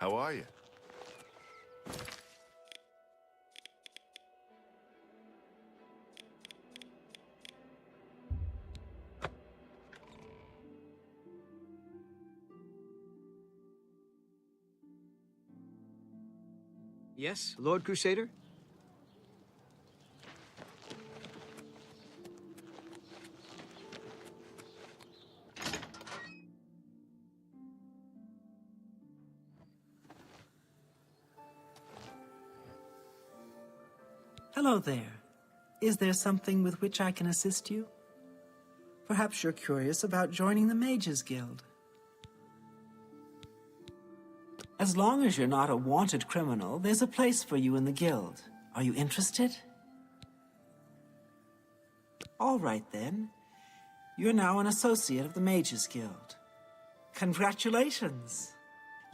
How are you? Yes, Lord Crusader? Hello there. Is there something with which I can assist you? Perhaps you're curious about joining the Mages Guild. As long as you're not a wanted criminal, there's a place for you in the guild. Are you interested? All right then. You're now an associate of the Mages Guild. Congratulations!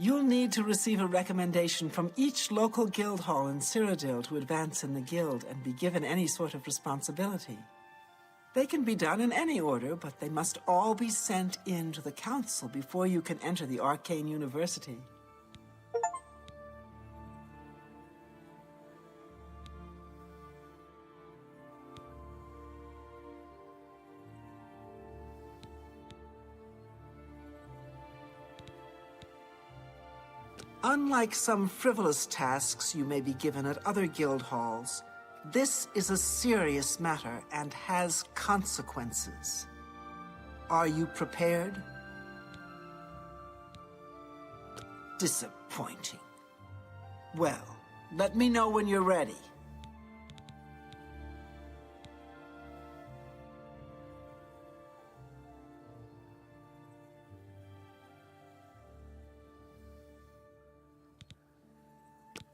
You'll need to receive a recommendation from each local guild hall in Cyrodiil to advance in the guild and be given any sort of responsibility. They can be done in any order, but they must all be sent in to the council before you can enter the Arcane University. Unlike some frivolous tasks you may be given at other guild halls, this is a serious matter and has consequences. Are you prepared? Disappointing. Well, let me know when you're ready.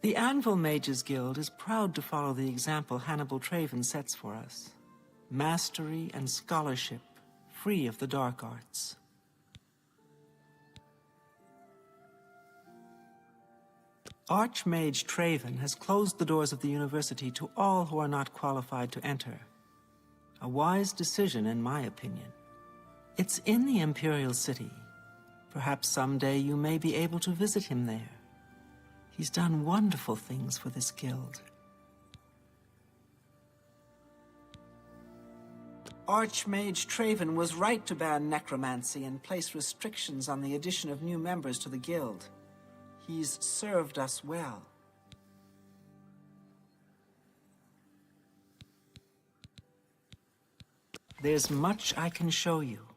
The Anvil Mages Guild is proud to follow the example Hannibal Traven sets for us. Mastery and scholarship, free of the dark arts. Archmage Traven has closed the doors of the university to all who are not qualified to enter. A wise decision, in my opinion. It's in the Imperial City. Perhaps someday you may be able to visit him there. He's done wonderful things for this guild. Archmage Traven was right to ban necromancy and place restrictions on the addition of new members to the guild. He's served us well. There's much I can show you.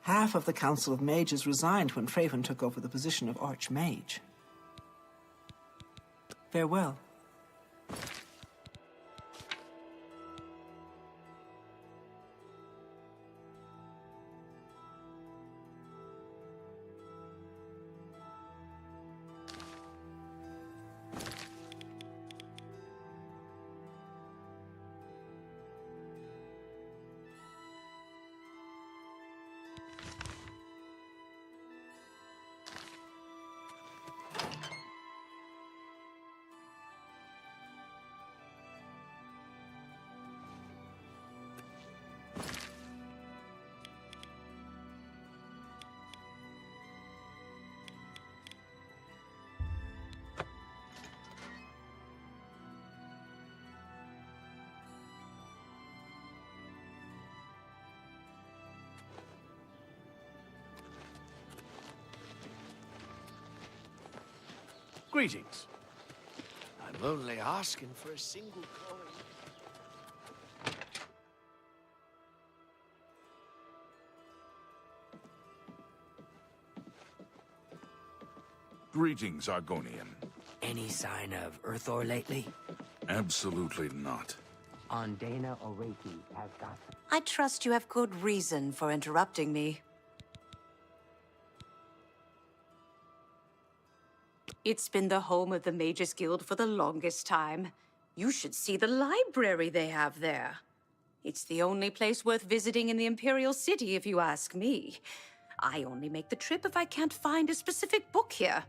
Half of the Council of Mages resigned when Traven took over the position of Archmage. Farewell. Greetings. I'm only asking for a single coin. Greetings, Argonian. Any sign of Earthor lately? Absolutely not. Ondana Oreki has got... I trust you have good reason for interrupting me. It's been the home of the Mages Guild for the longest time. You should see the library they have there. It's the only place worth visiting in the Imperial City, if you ask me. I only make the trip if I can't find a specific book here.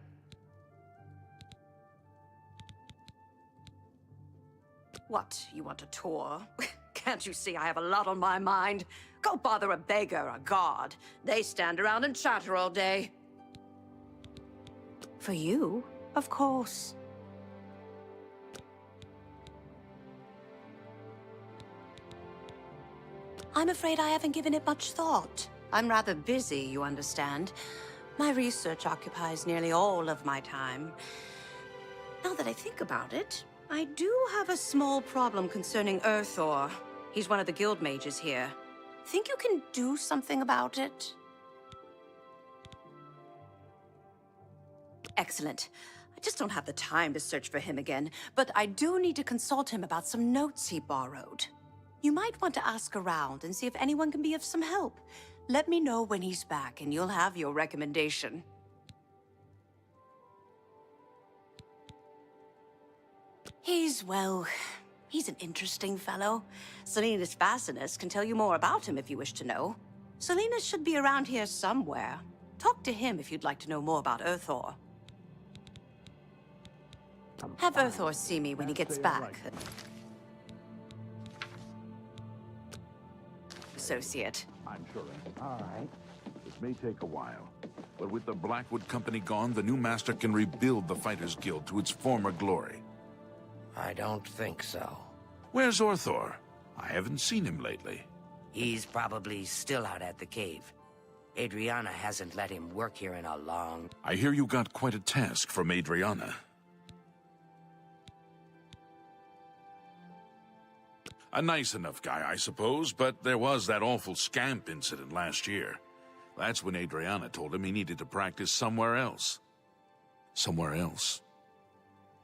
What, you want a tour? Can't you see I have a lot on my mind? Go bother a beggar or a guard. They stand around and chatter all day. For you, of course. I'm afraid I haven't given it much thought. I'm rather busy, you understand. My research occupies nearly all of my time. Now that I think about it, I do have a small problem concerning Earthor. He's one of the guild mages here. Think you can do something about it? Excellent. I just don't have the time to search for him again, but I do need to consult him about some notes he borrowed. You might want to ask around and see if anyone can be of some help. Let me know when he's back, and you'll have your recommendation. He's an interesting fellow. Selenas Fascinus can tell you more about him if you wish to know. Selenas should be around here somewhere. Talk to him if you'd like to know more about Earthor. Have Earthor see me when he gets back. Associate. I'm sure. All right. It may take a while, but with the Blackwood Company gone, the new master can rebuild the Fighters Guild to its former glory. I don't think so. Where's Orthor? I haven't seen him lately. He's probably still out at the cave. Adriana hasn't let him work here in a long... I hear you got quite a task from Adriana. A nice enough guy, I suppose, but there was that awful scamp incident last year. That's when Adriana told him he needed to practice somewhere else. Somewhere else.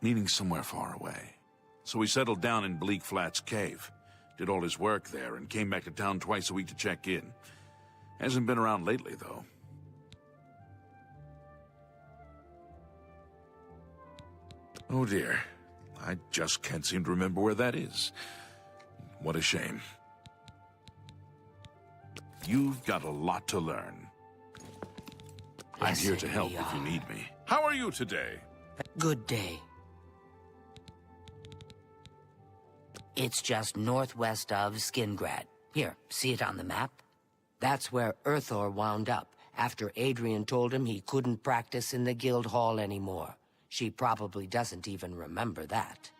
Meaning somewhere far away. So he settled down in Bleak Flats Cave, did all his work there, and came back to town twice a week to check in. Hasn't been around lately, though. Oh dear. I just can't seem to remember where that is. What a shame. You've got a lot to learn. I'm here to help if you need me. How are you today? Good day. It's just northwest of Skingrad. Here, see it on the map? That's where Earthor wound up, after Adrian told him he couldn't practice in the guild hall anymore. She probably doesn't even remember that.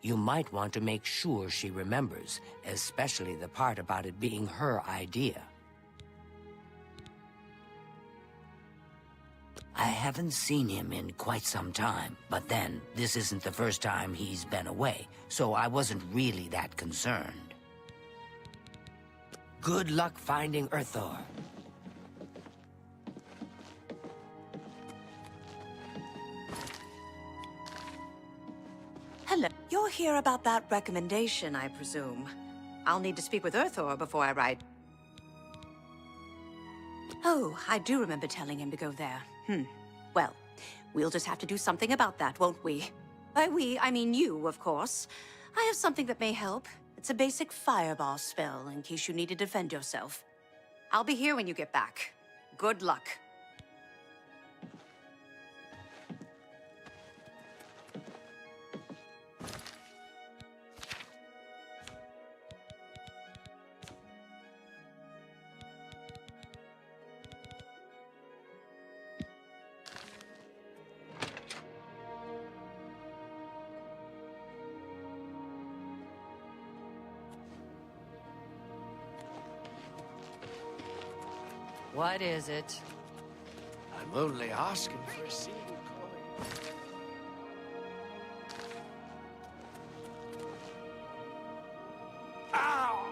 You might want to make sure she remembers, especially the part about it being her idea. I haven't seen him in quite some time, but then, this isn't the first time he's been away, so I wasn't really that concerned. Good luck finding Earthor. Hello. You're here about that recommendation, I presume. I'll need to speak with Earthor before I write. Oh, I do remember telling him to go there. Well, we'll just have to do something about that, won't we? By we, I mean you, of course. I have something that may help. It's a basic fireball spell, in case you need to defend yourself. I'll be here when you get back. Good luck. What is it? I'm only asking for a single coin. Ow!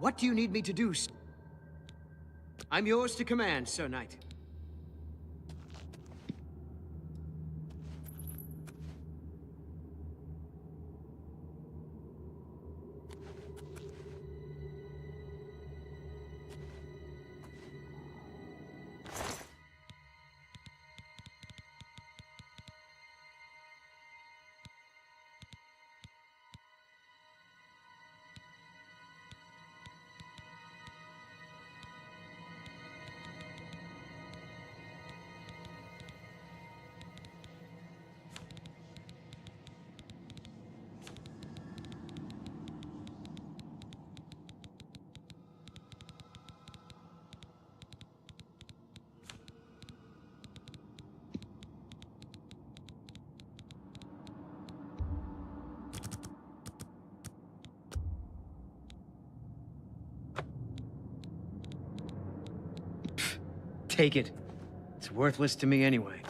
What do you need me to do, I'm yours to command, Sir Knight. Take it. It's worthless to me anyway.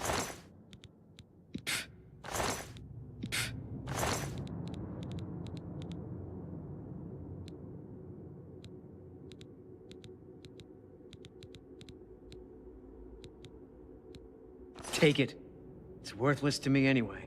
Take it. It's worthless to me anyway.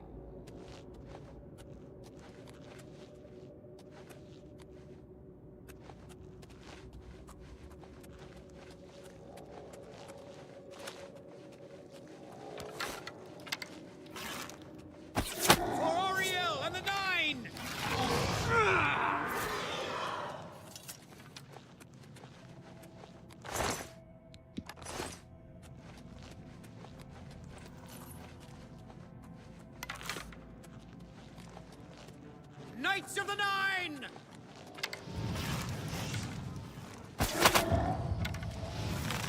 Knights of the Nine!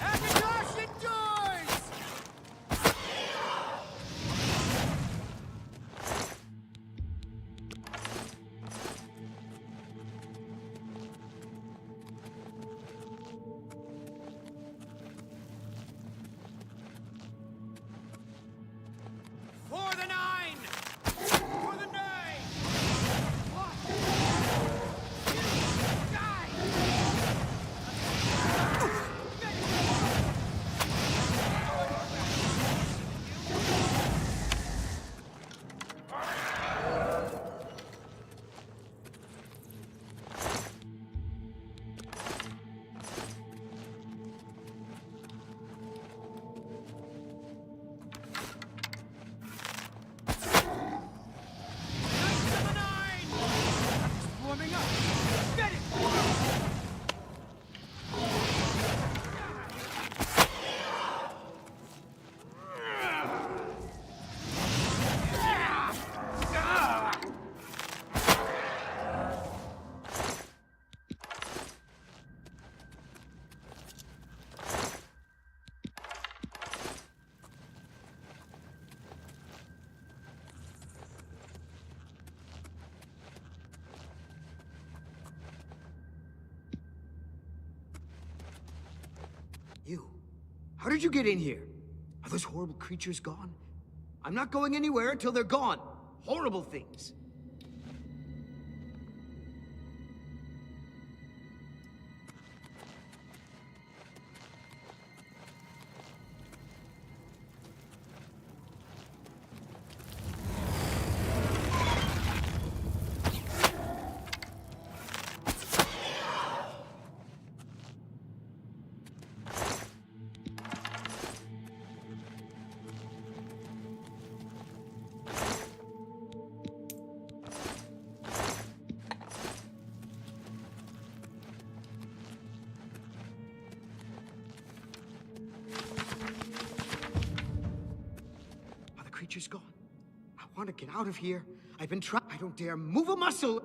Akadosh endures! For the Nine! For the Nine! You? How did you get in here? Are those horrible creatures gone? I'm not going anywhere until they're gone. Horrible things. Creature's gone. I want to get out of here. I've been trying. I don't dare move a muscle.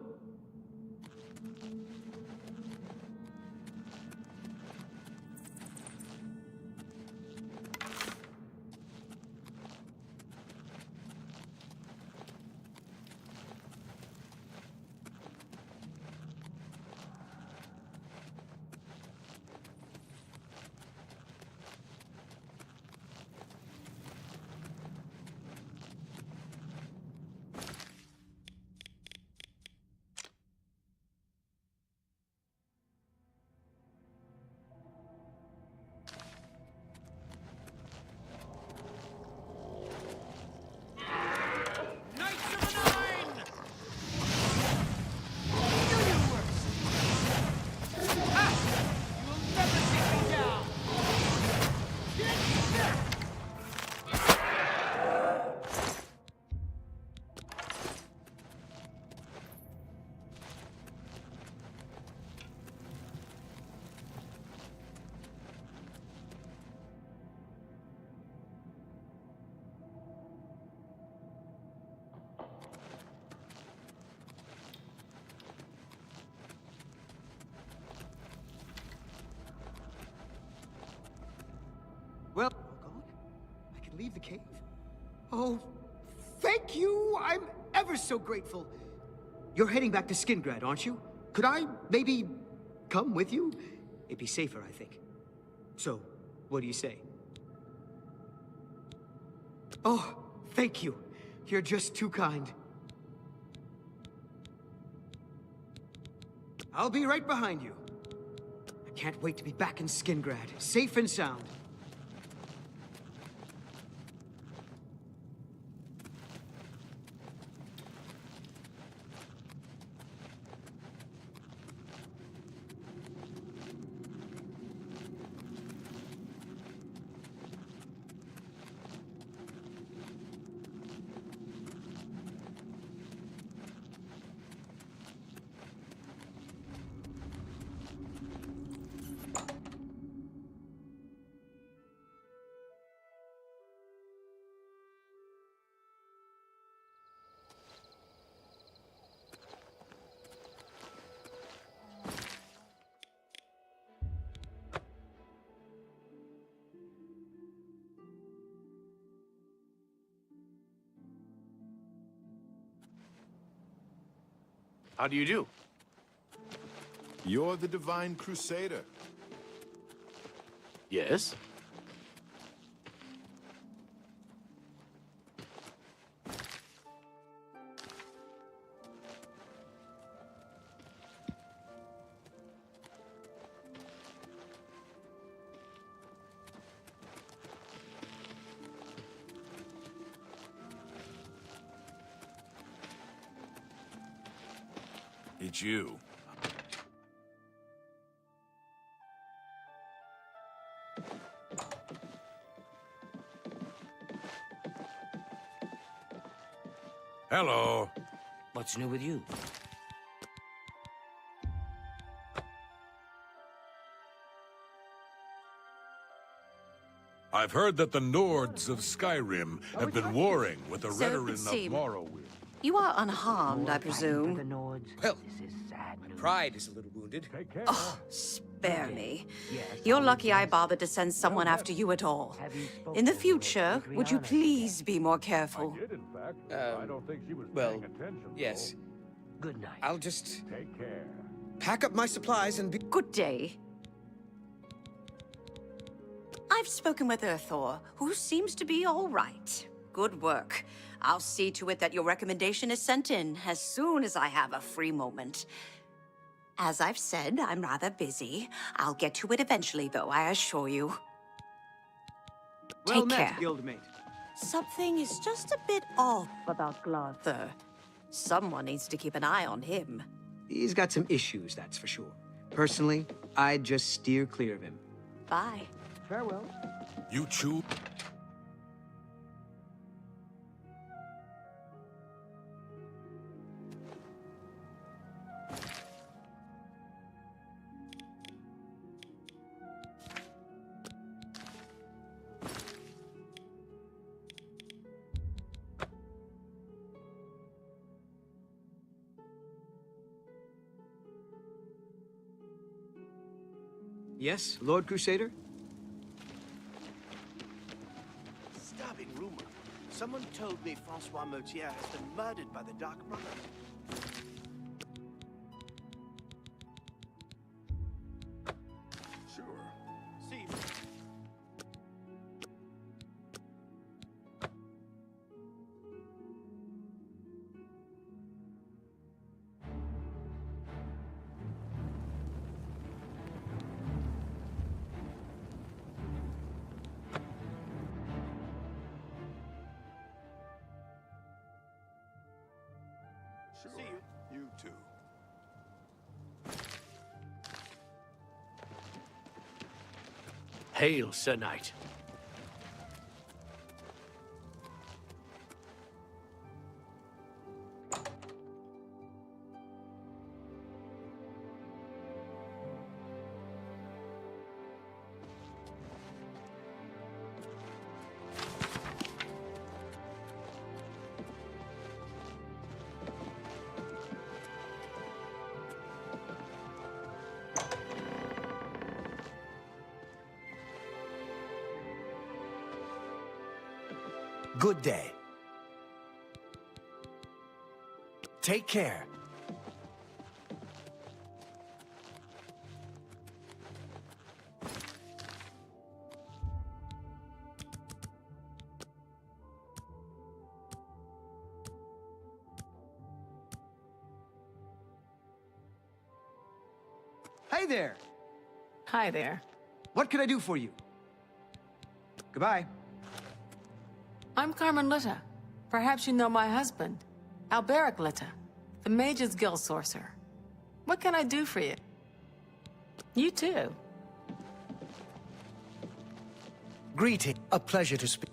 leave the cave? Oh, thank you! I'm ever so grateful. You're heading back to Skingrad, aren't you? Could I maybe come with you? It'd be safer, I think. So, what do you say? Oh, thank you. You're just too kind. I'll be right behind you. I can't wait to be back in Skingrad, safe and sound. How do you do? You're the Divine Crusader. Yes? It's you. Hello. What's new with you? I've heard that the Nords of Skyrim have been warring with the So it would Redoran of seem. Morrowind. You are unharmed, I presume. Well, Well, this is sad news. pride is a little wounded. Oh, spare me. You're lucky I bothered to send someone after you at all. In the future, would you please be more careful? In fact. I don't think she was well, attention. Yes. Good night. I'll just Take care. pack up my supplies and be... Good day. I've spoken with Earthor, who seems to be all right. Good work. I'll see to it that your recommendation is sent in as soon as I have a free moment. As I've said, I'm rather busy. I'll get to it eventually, though, I assure you. Well Take met, care. guildmate. Something is just a bit off about Glarthur. Someone needs to keep an eye on him. He's got some issues, that's for sure. Personally, I'd just steer clear of him. Bye. Farewell. You choose. Yes, Lord Crusader? Disturbing rumor. Someone told me Francois Motier has been murdered by the Dark Brother. Sure. See, Sure. See you. You too. Hail, Sir Knight. Good day. Take care. Hey there! Hi there. What can I do for you? Goodbye. I'm Carmen Litta. Perhaps you know my husband, Alberic Litta, the Mages Guild sorcerer. What can I do for you? You too. Greeting. A pleasure to speak.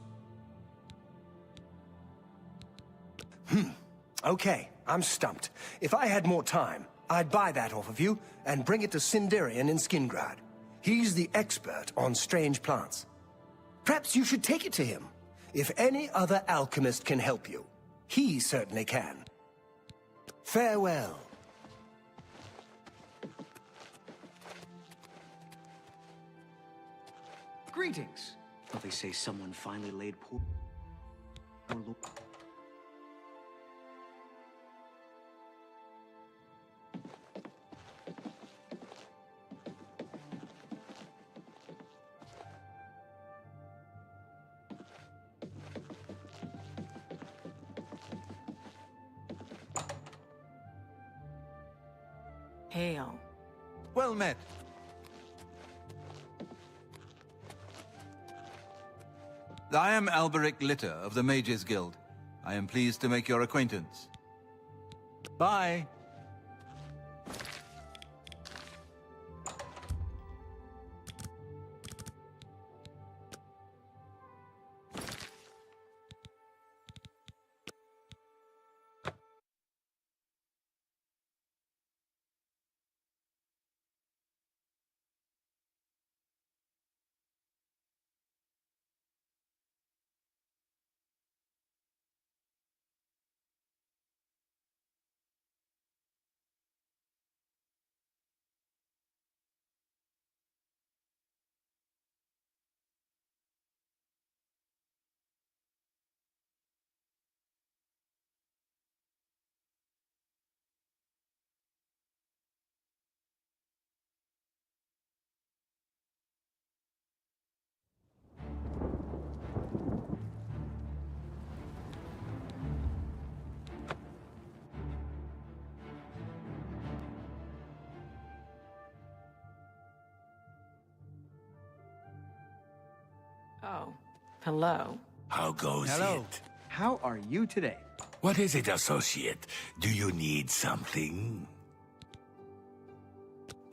Okay, I'm stumped. If I had more time, I'd buy that off of you and bring it to Sinderian in Skingrad. He's the expert on strange plants. Perhaps you should take it to him. If any other alchemist can help you, he certainly can. Farewell. Greetings. Well, they say someone finally laid poor... Hail. Well met. I am Alberic Litta of the Mages Guild. I am pleased to make your acquaintance. Bye. Oh, hello. How goes Hello. it? How are you today? What is it, associate? Do you need something?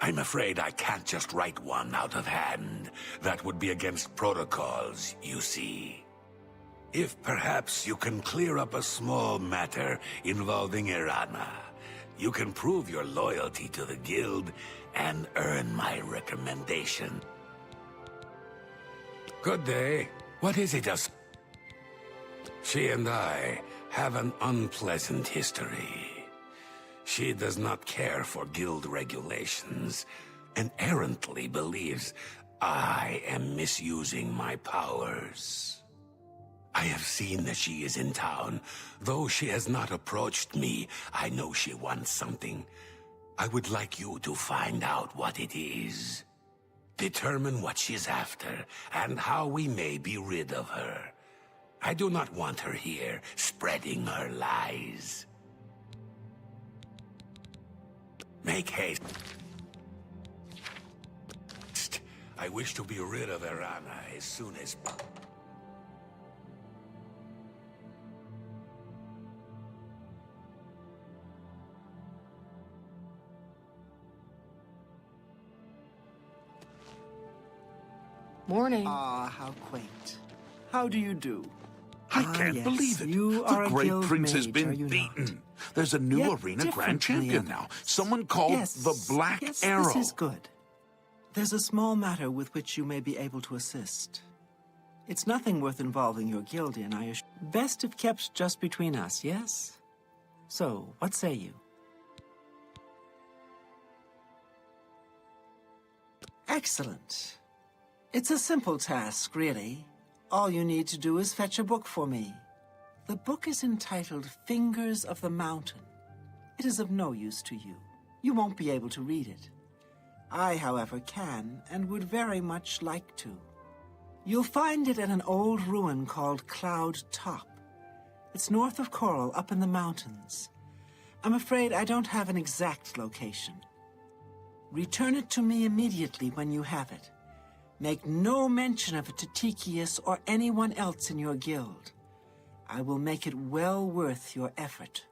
I'm afraid I can't just write one out of hand. That would be against protocols, you see. If perhaps you can clear up a small matter involving Irana, you can prove your loyalty to the guild and earn my recommendation. Good day. What is it, She and I have an unpleasant history. She does not care for guild regulations and errantly believes I am misusing my powers. I have seen that she is in town. Though she has not approached me, I know she wants something. I would like you to find out what it is. Determine what she's after, and how we may be rid of her. I do not want her here, spreading her lies. Make haste. I wish to be rid of Irana as soon as... Morning. Ah, how quaint. How do you do? I can't yes, believe it. you are The a Great guild Prince has mage, been are you beaten. not? There's a new Yet arena different grand from the champion now. others. Someone called the Black yes, Arrow. This is good. There's a small matter with which you may be able to assist. It's nothing worth involving your guild in, I assure you. Best if kept just between us, yes? So, what say you? Excellent. It's a simple task, really. all you need to do is fetch a book for me. The book is entitled Fingers of the Mountain. It is of no use to you. You won't be able to read it. I, however, can and would very much like to. You'll find it at an old ruin called Cloud Top. It's north of Coral, up in the mountains. I'm afraid I don't have an exact location. Return it to me immediately when you have it. Make no mention of it to Tychius or anyone else in your guild. I will make it well worth your effort.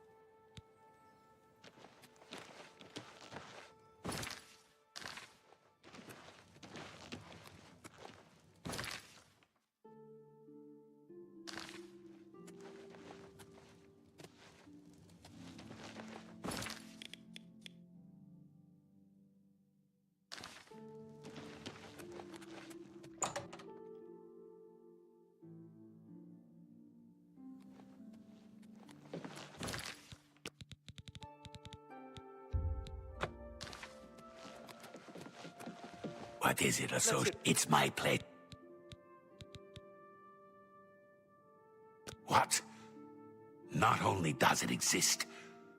What is it, associate? It's my plate. What? Not only does it exist,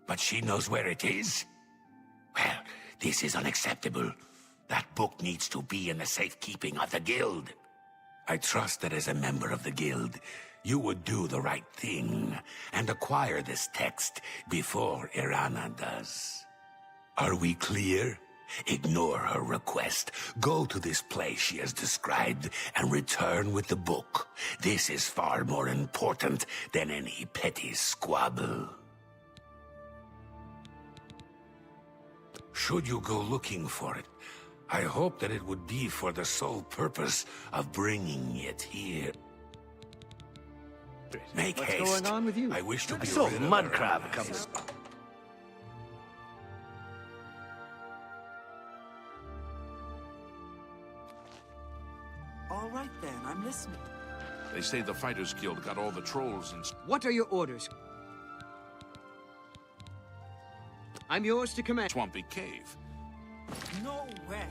but she knows where it is? Well, this is unacceptable. That book needs to be in the safekeeping of the guild. I trust that as a member of the guild, you would do the right thing and acquire this text before Irana does. Are we clear? Ignore her request. Go to this place she has described and return with the book. This is far more important than any petty squabble. Should you go looking for it, I hope that it would be for the sole purpose of bringing it here. Make haste. What's going on with you? I wish to be I saw rid a of mud her crab ass. coming. All right then, I'm listening. They say the Fighters Guild got all the trolls and... What are your orders? I'm yours to command. Swampy Cave. No way.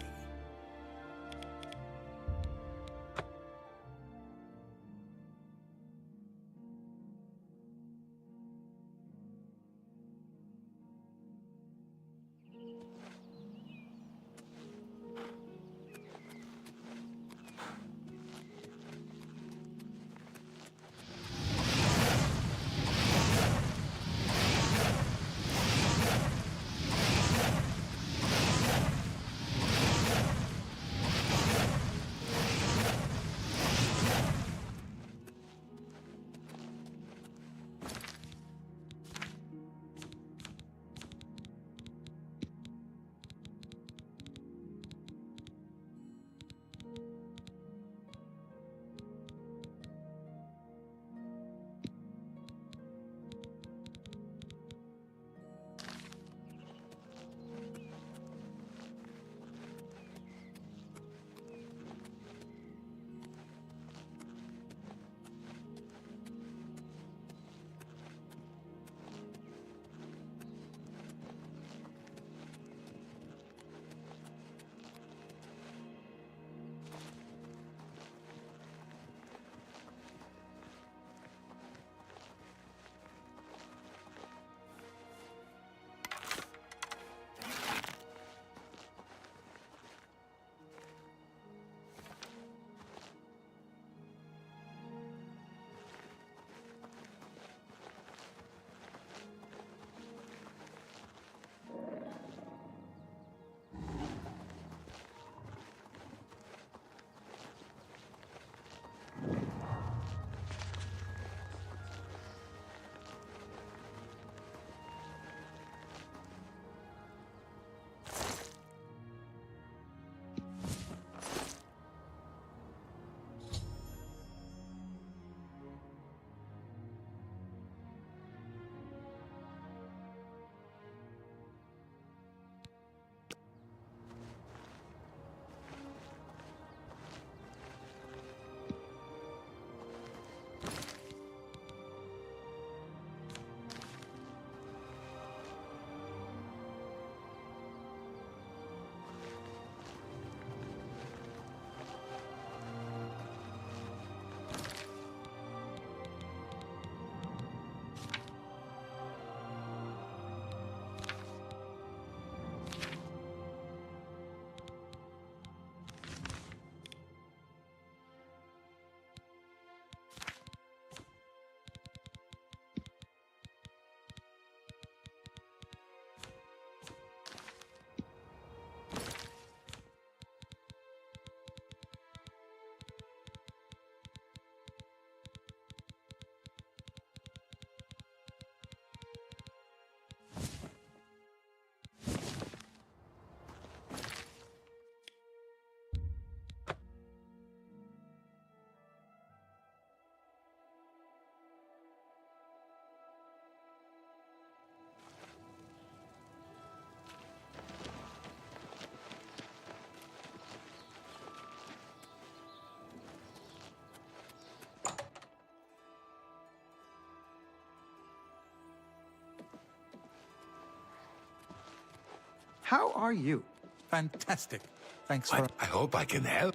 How are you? Fantastic. Thanks for... I hope I can help.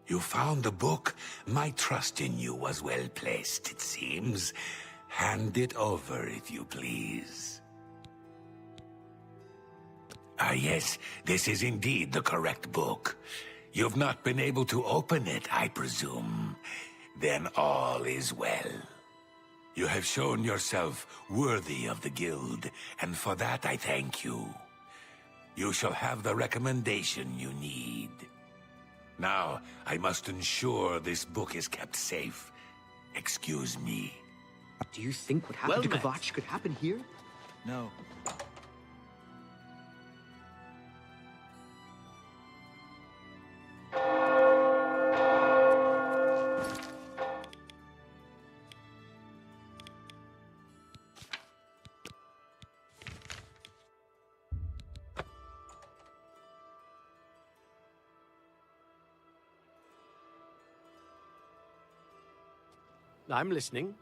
You found the book? My trust in you was well placed, it seems. Hand it over, if you please. Ah, yes, this is indeed the correct book. You've not been able to open it, I presume. Then all is well. You have shown yourself worthy of the guild, and for that I thank you. You shall have the recommendation you need. Now, I must ensure this book is kept safe. Excuse me. Do you think what happened to Kvatch could happen here? No. I'm listening.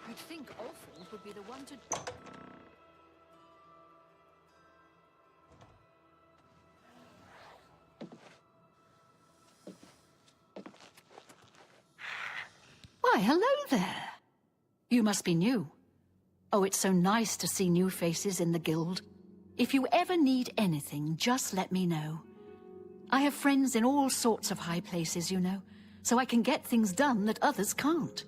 You'd think Alfred would be the one to... Why, hello there. You must be new. Oh, it's so nice to see new faces in the guild. If you ever need anything, just let me know. I have friends in all sorts of high places, you know, so I can get things done that others can't.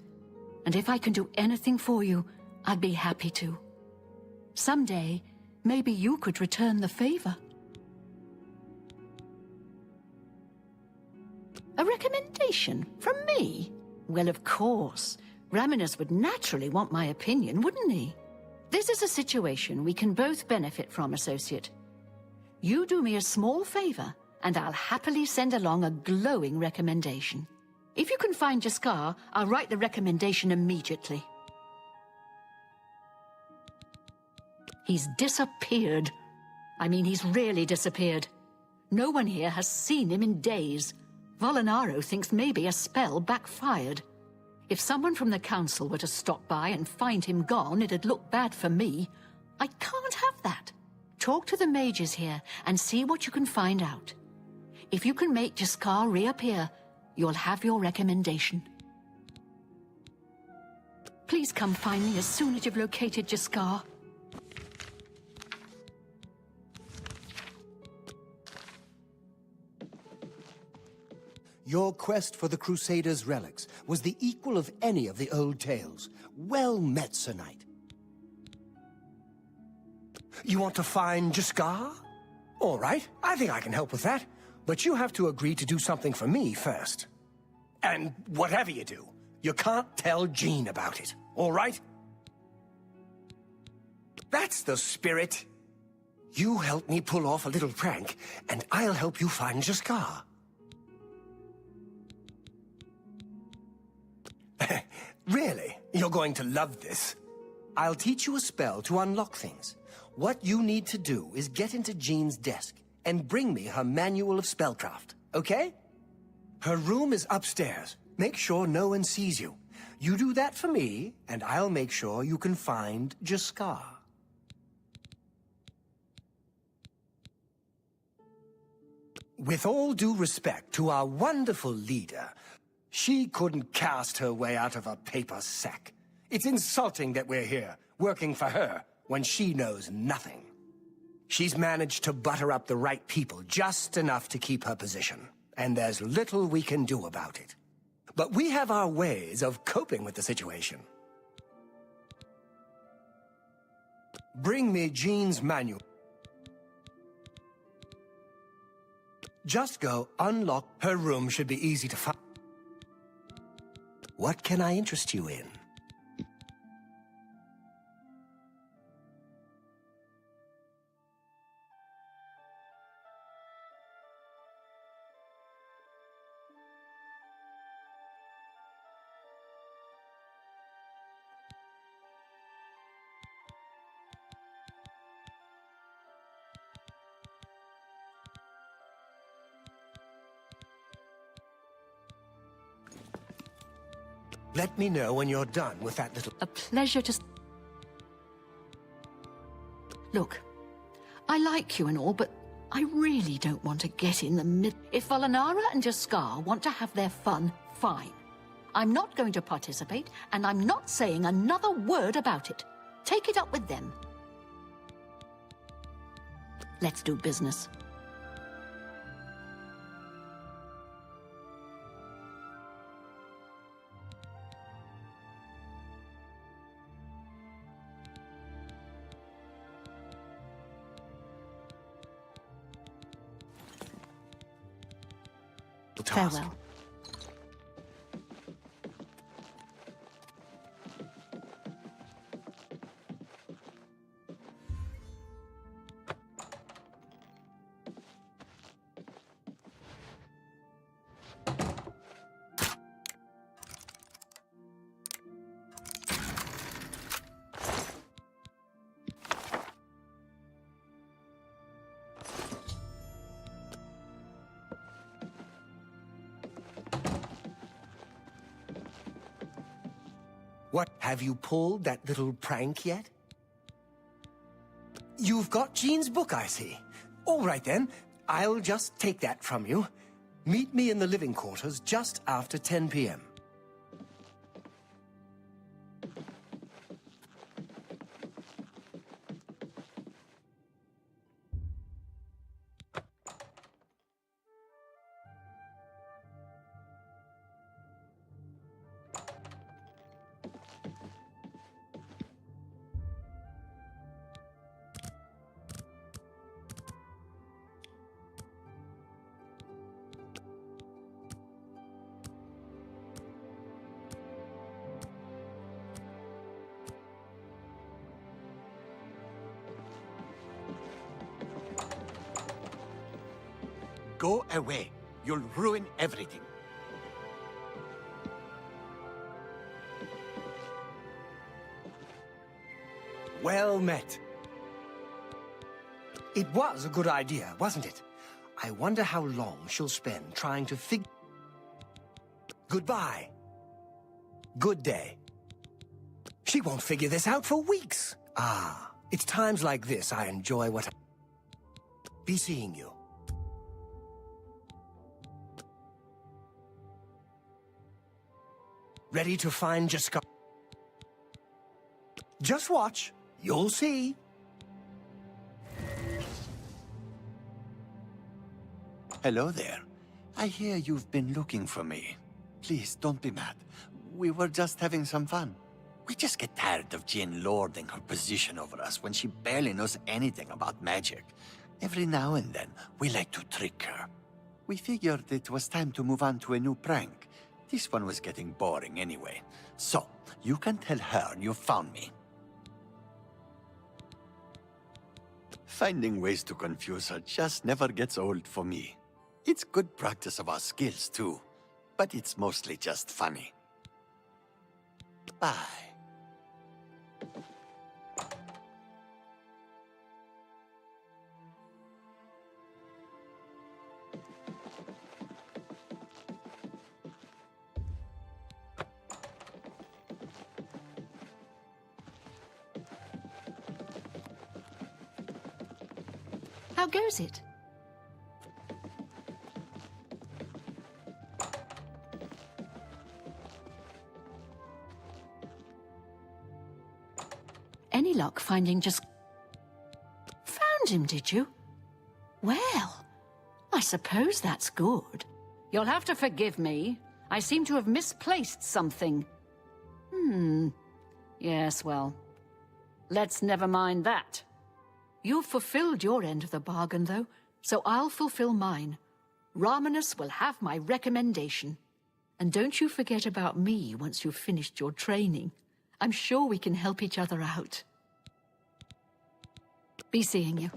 And if I can do anything for you, I'd be happy to. Someday, maybe you could return the favor. A recommendation from me? Well, of course. Raminus would naturally want my opinion, wouldn't he? This is a situation we can both benefit from, associate. You do me a small favor, and I'll happily send along a glowing recommendation. If you can find Jaskar, I'll write the recommendation immediately. He's disappeared. I mean, he's really disappeared. No one here has seen him in days. Volinaro thinks maybe a spell backfired. If someone from the council were to stop by and find him gone, it'd look bad for me. I can't have that. Talk to the mages here and see what you can find out. If you can make Jaskar reappear, you'll have your recommendation. Please come find me as soon as you've located Jaskar. Your quest for the Crusaders' relics was the equal of any of the old tales. Well met, Sir Knight. You want to find Jaskar? All right, I think I can help with that. But you have to agree to do something for me first. And whatever you do, you can't tell Jean about it, all right? That's the spirit. You help me pull off a little prank, and I'll help you find Jaskar. Really? You're going to love this. I'll teach you a spell to unlock things. What you need to do is get into Jean's desk and bring me her manual of spellcraft, okay? Her room is upstairs. Make sure no one sees you. You do that for me, and I'll make sure you can find Jaskar. With all due respect to our wonderful leader, she couldn't cast her way out of a paper sack. It's insulting that we're here, working for her, when she knows nothing. She's managed to butter up the right people just enough to keep her position, and there's little we can do about it. But we have our ways of coping with the situation. Bring me Jean's manual. Just go unlock her room. Should be easy to find. What can I interest you in? Let me know when you're done with that little... A pleasure to... Look, I like you and all, but I really don't want to get in the middle. If Volinara and Jaskar want to have their fun, fine. I'm not going to participate, and I'm not saying another word about it. Take it up with them. Let's do business. Farewell. What, have you pulled that little prank yet? You've got Jean's book, I see. All right then, I'll just take that from you. Meet me in the living quarters just after 10 p.m. Go away. You'll ruin everything. Well met. It was a good idea, wasn't it? I wonder how long she'll spend trying to figure... Goodbye. Good day. She won't figure this out for weeks. Ah, it's times like this I enjoy what I... Be seeing you. Ready to find Jaskar? Just watch. You'll see. Hello there. I hear you've been looking for me. Please, don't be mad. We were just having some fun. We just get tired of Jean lording her position over us when she barely knows anything about magic. Every now and then, we like to trick her. We figured it was time to move on to a new prank. This one was getting boring anyway. So, you can tell her you found me. Finding ways to confuse her just never gets old for me. It's good practice of our skills, too. But it's mostly just funny. Bye. How goes it? Any luck finding just... Found him, did you? Well, I suppose that's good. You'll have to forgive me. I seem to have misplaced something. Yes, well, let's never mind that. You've fulfilled your end of the bargain, though, so I'll fulfill mine. Ramanus will have my recommendation. And don't you forget about me once you've finished your training. I'm sure we can help each other out. Be seeing you.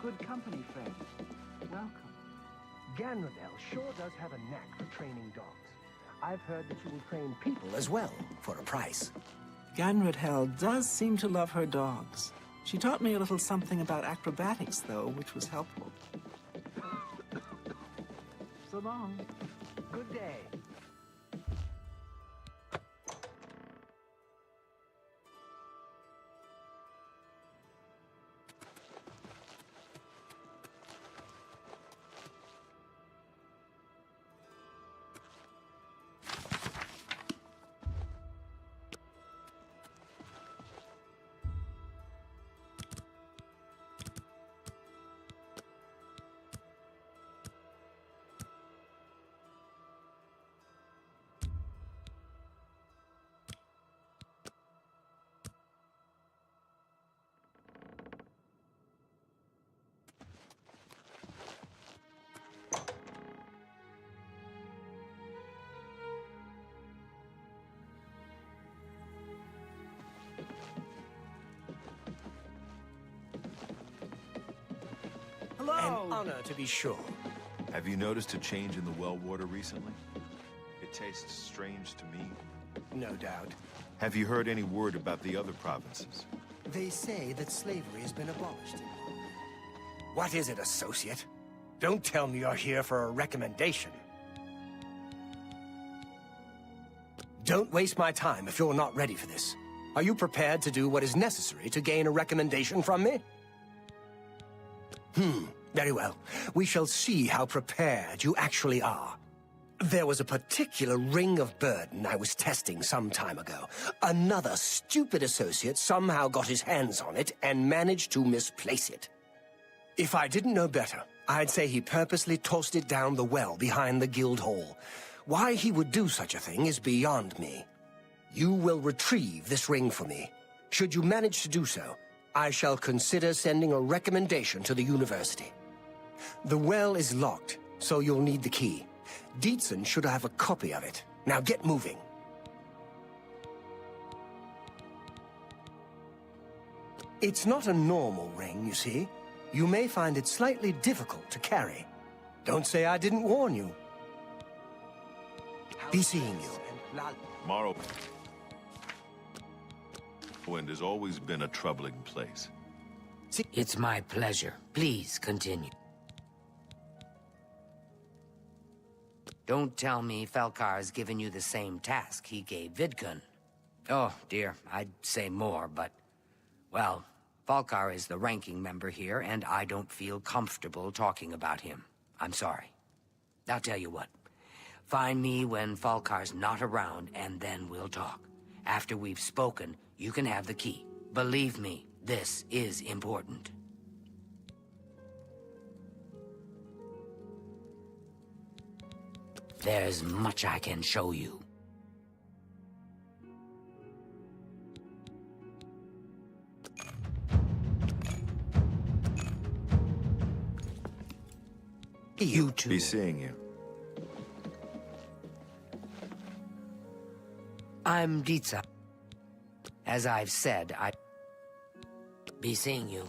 good company, friend. Welcome. Ganradel sure does have a knack for training dogs. I've heard that you will train people as well, for a price. Ganradel does seem to love her dogs. She taught me a little something about acrobatics, though, which was helpful. So long. Good day. Hello! An honor, to be sure. Have you noticed a change in the well water recently? It tastes strange to me. No doubt. Have you heard any word about the other provinces? They say that slavery has been abolished. What is it, associate? Don't tell me you're here for a recommendation. Don't waste my time if you're not ready for this. Are you prepared to do what is necessary to gain a recommendation from me? Very well. We shall see how prepared you actually are. There was a particular ring of burden I was testing some time ago. Another stupid associate somehow got his hands on it and managed to misplace it. If I didn't know better, I'd say he purposely tossed it down the well behind the guild hall. Why he would do such a thing is beyond me. You will retrieve this ring for me. Should you manage to do so, I shall consider sending a recommendation to the university. The well is locked, so you'll need the key. Dietzen should have a copy of it. Now get moving. It's not a normal ring, you see. You may find it slightly difficult to carry. Don't say I didn't warn you. Be seeing you. Morrowind has always been a troubling place. It's my pleasure. Please continue. Don't tell me Falcar's given you the same task he gave Vidkun. Oh, dear, I'd say more, but... Well, Falcar is the ranking member here, and I don't feel comfortable talking about him. I'm sorry. I'll tell you what. Find me when Falcar's not around, and then we'll talk. After we've spoken, you can have the key. Believe me, this is important. There's much I can show you. You too. Be seeing you. I'm Dietza. As I've said, I... Be seeing you.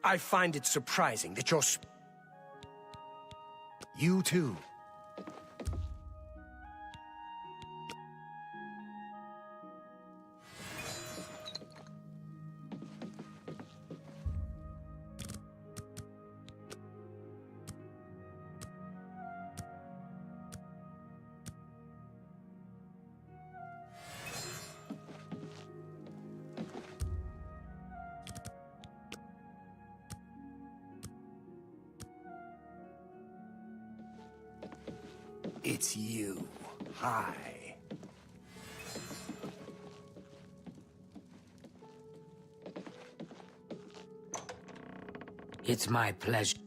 I find it surprising that you're... You too. It's you. Hi. It's my pleasure.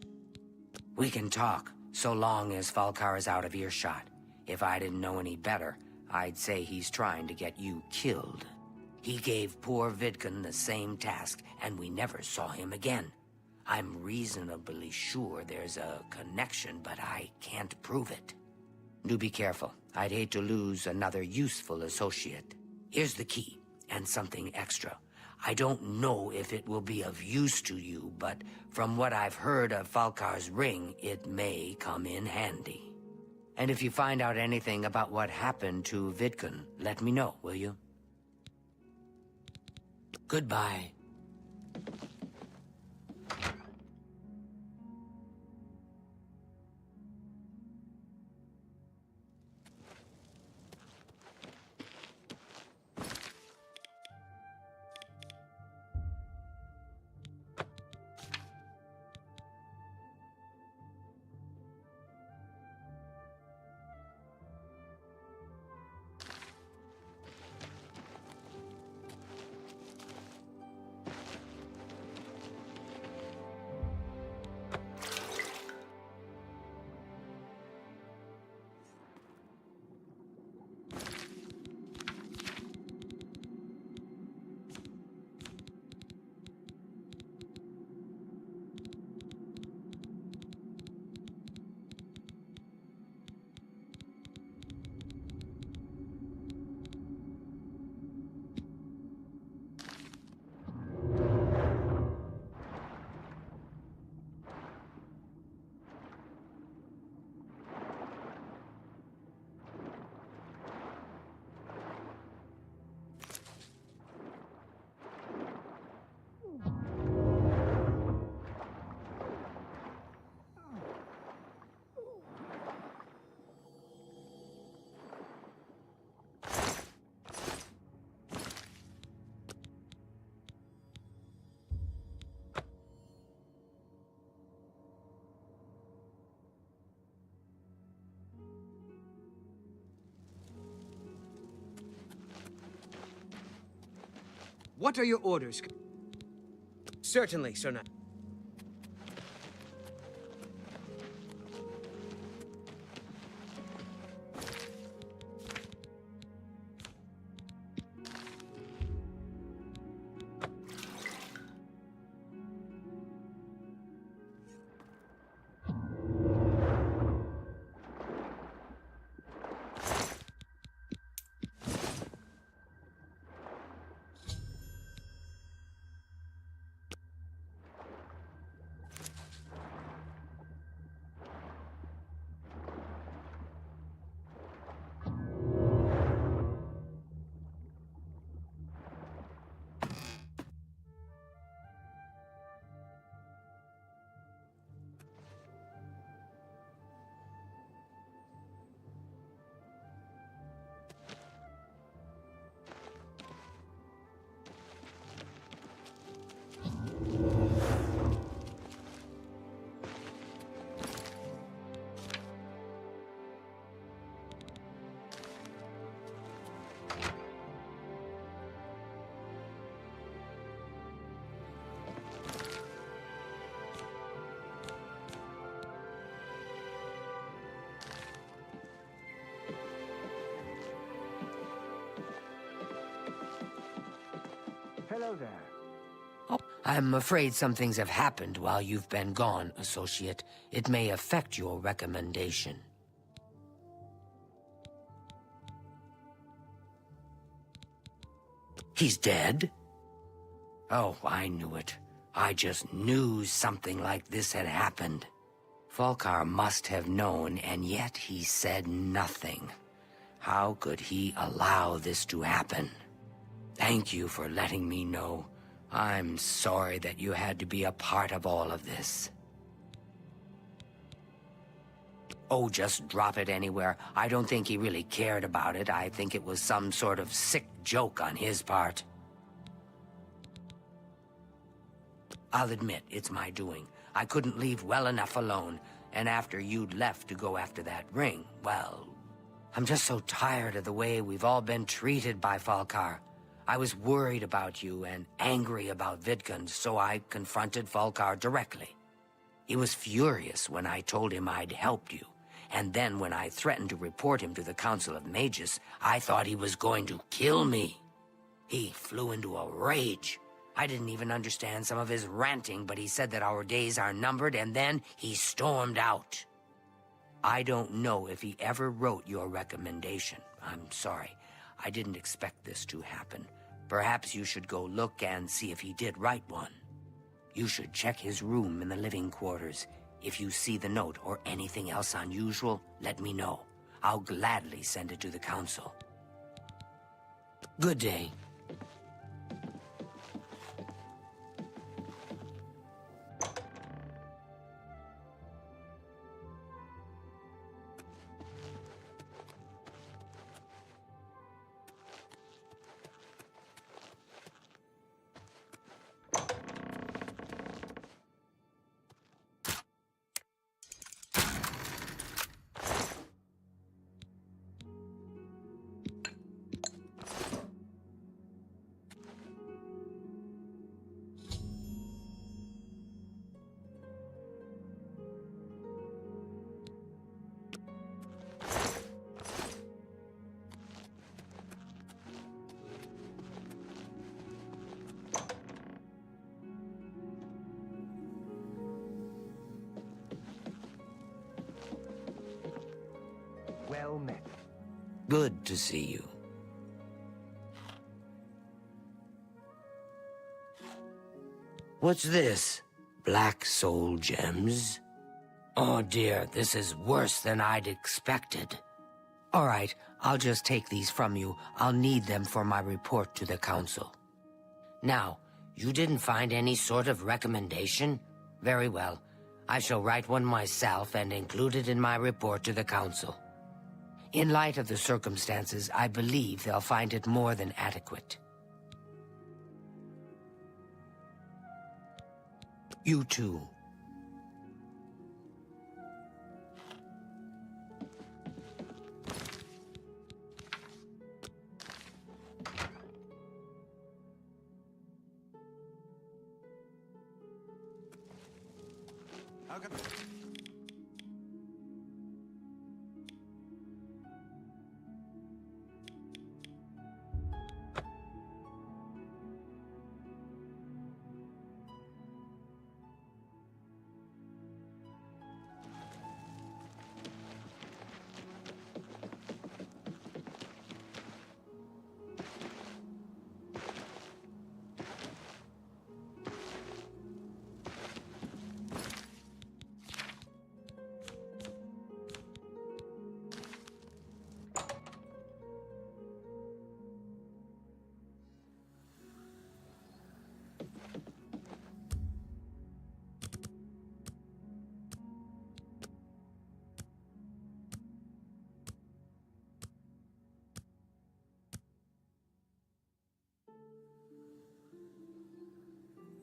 We can talk, so long as Falcar is out of earshot. If I didn't know any better, I'd say he's trying to get you killed. He gave poor Vidkun the same task, and we never saw him again. I'm reasonably sure there's a connection, but I can't prove it. Do be careful. I'd hate to lose another useful associate. Here's the key, and something extra. I don't know if it will be of use to you, but from what I've heard of Falkar's ring, it may come in handy. And if you find out anything about what happened to Vidkun, let me know, will you? Goodbye. What are your orders? Certainly, Sir Knight. Hello there. I'm afraid some things have happened while you've been gone, Associate. It may affect your recommendation. He's dead? Oh, I knew it. I just knew something like this had happened. Falkar must have known, and yet he said nothing. How could he allow this to happen? Thank you for letting me know. I'm sorry that you had to be a part of all of this. Oh, just drop it anywhere. I don't think he really cared about it. I think it was some sort of sick joke on his part. I'll admit, it's my doing. I couldn't leave well enough alone, and after you'd left to go after that ring, well... I'm just so tired of the way we've all been treated by Falkar. I was worried about you and angry about Vidkun, so I confronted Falkar directly. He was furious when I told him I'd helped you, and then when I threatened to report him to the Council of Mages, I thought he was going to kill me. He flew into a rage. I didn't even understand some of his ranting, but he said that our days are numbered, and then he stormed out. I don't know if he ever wrote your recommendation. I'm sorry. I didn't expect this to happen. Perhaps you should go look and see if he did write one. You should check his room in the living quarters. If you see the note or anything else unusual, let me know. I'll gladly send it to the council. Good day. Well met. Good to see you. What's this? Black soul gems? Oh dear, this is worse than I'd expected. All right, I'll just take these from you. I'll need them for my report to the council. Now, you didn't find any sort of recommendation? Very well. I shall write one myself and include it in my report to the council. In light of the circumstances, I believe they'll find it more than adequate. You too.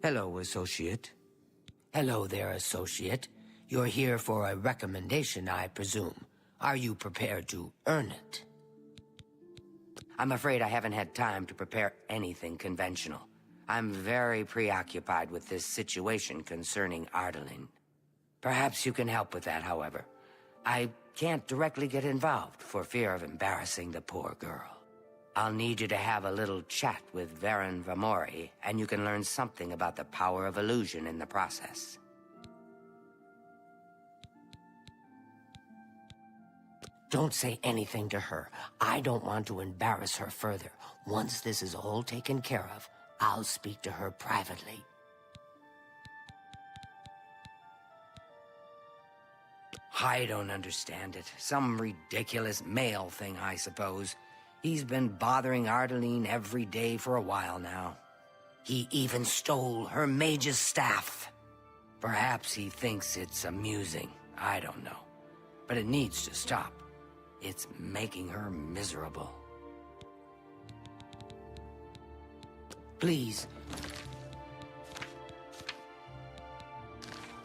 Hello, Associate. Hello there, Associate. You're here for a recommendation, I presume. Are you prepared to earn it? I'm afraid I haven't had time to prepare anything conventional. I'm very preoccupied with this situation concerning Ardaline. Perhaps you can help with that, however. I can't directly get involved for fear of embarrassing the poor girl. I'll need you to have a little chat with Varen Vamori, and you can learn something about the power of illusion in the process. Don't say anything to her. I don't want to embarrass her further. Once this is all taken care of, I'll speak to her privately. I don't understand it. Some ridiculous male thing, I suppose. He's been bothering Ardaline every day for a while now. He even stole her mage's staff. Perhaps he thinks it's amusing. I don't know. But it needs to stop. It's making her miserable. Please.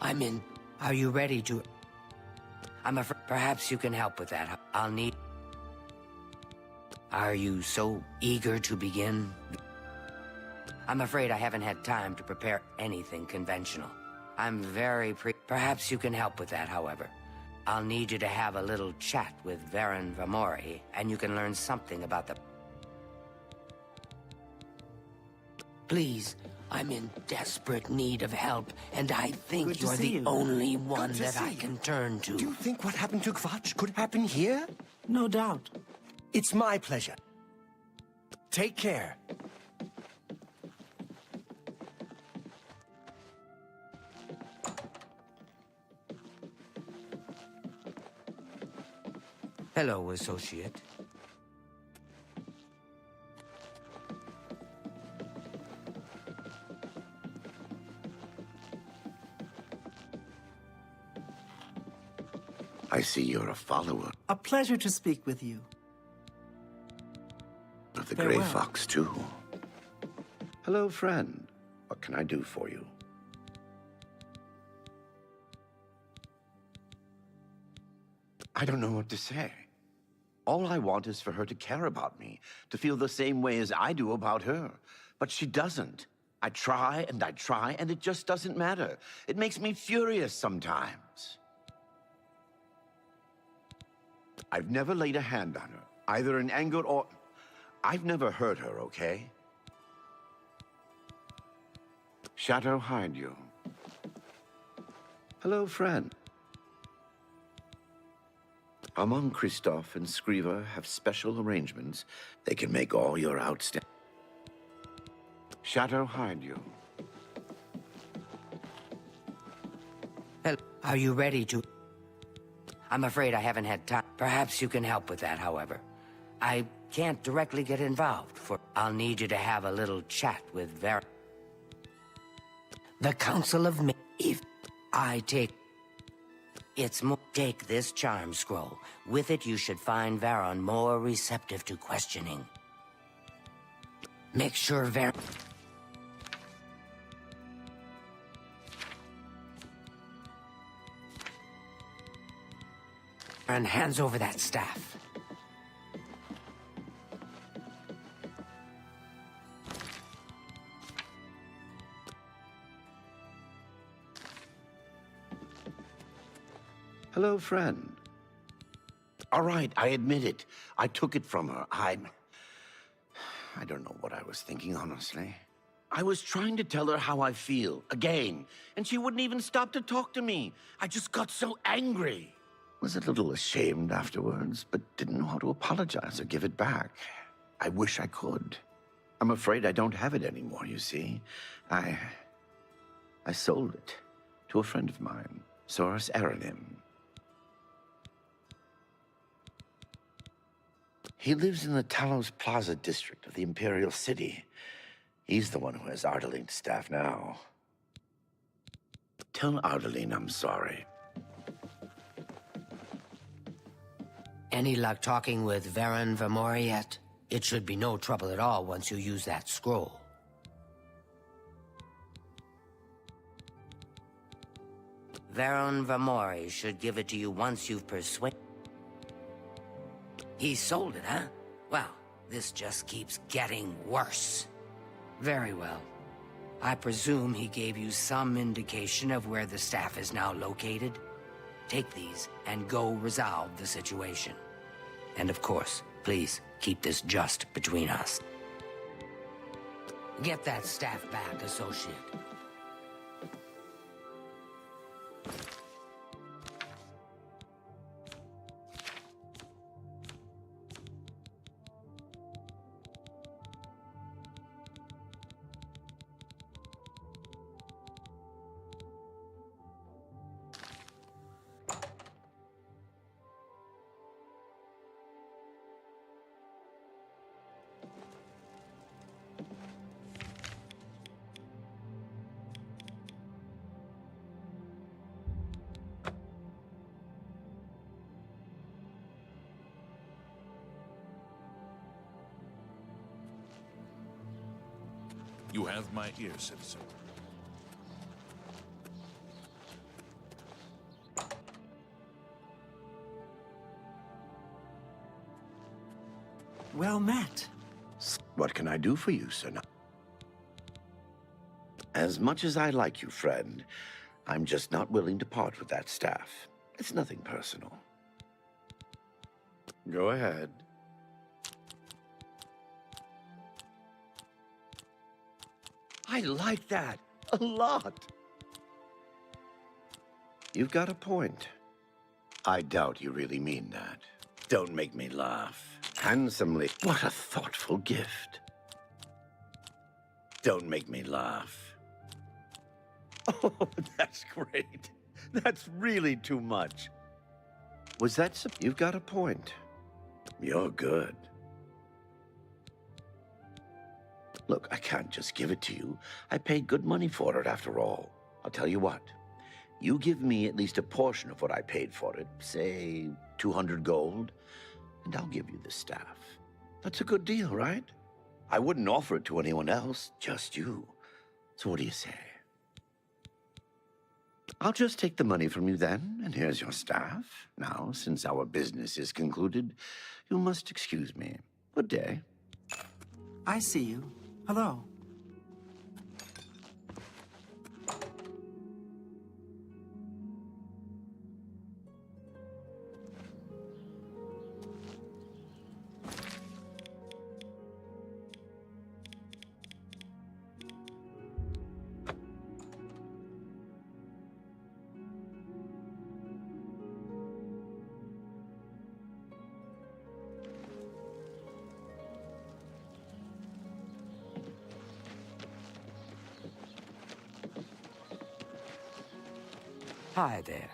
Are you ready to... I'm afraid perhaps you can help with that. I'll need... Are you so eager to begin? I'm afraid I haven't had time to prepare anything conventional. I'm very Perhaps you can help with that, however. I'll need you to have a little chat with Varen Vamori, and you can learn something about the... Please, I'm in desperate need of help, and I think you're the only one that I can turn to. Do you think what happened to Kvatch could happen here? No doubt. It's my pleasure. Take care. Hello, associate. I see you're a follower A pleasure to speak with you. of the Farewell. Grey Fox, too. Hello, friend. What can I do for you? I don't know what to say. All I want is for her to care about me, to feel the same way as I do about her. But she doesn't. I try, and it just doesn't matter. It makes me furious sometimes. I've never laid a hand on her, either in anger or... I've never hurt her, okay? Shadow hide you. Hello, friend. Among Christoph and Skriva have special arrangements. They can make all your outstanding... Shadow hide you. Hello. Are you ready to... I'm afraid I haven't had time. Perhaps you can help with that, however. I can't directly get involved, for I'll need you to have a little chat with the Council of Me. If I take... Take this charm scroll. With it, you should find Varon more receptive to questioning. Make sure Varon hands over that staff. Hello, friend. All right, I admit it. I took it from her. I don't know what I was thinking, honestly. I was trying to tell her how I feel, again, and she wouldn't even stop to talk to me. I just got so angry. Was a little ashamed afterwards, but didn't know how to apologize or give it back. I wish I could. I'm afraid I don't have it anymore, you see. I sold it to a friend of mine, Soros Aranim. He lives in the Talos Plaza district of the Imperial City. He's the one who has Ardaline's staff now. Tell Ardaline I'm sorry. Any luck talking with Varon Vamori yet? It should be no trouble at all once you use that scroll. Varon Vamori should give it to you once you've persuaded... He sold it, huh? Well, this just keeps getting worse. Very well. I presume he gave you some indication of where the staff is now located? Take these and go resolve the situation. And of course, please keep this just between us. Get that staff back, associate. You have my ear, citizen. Well met. What can I do for you, sir? As much as I like you, friend, I'm just not willing to part with that staff. It's nothing personal. Go ahead. I like that a lot. You've got a point. I doubt you really mean that. Don't make me laugh. Handsomely. What a thoughtful gift. Don't make me laugh. Oh, that's great. That's really too much. Was that... You've got a point. You're good. Look, I can't just give it to you. I paid good money for it, after all. I'll tell you what. You give me at least a portion of what I paid for it, say 200 gold, and I'll give you the staff. That's a good deal, right? I wouldn't offer it to anyone else, just you. So what do you say? I'll just take the money from you then, and here's your staff. Now, since our business is concluded, you must excuse me. Good day. I see you. Hello. Hi there.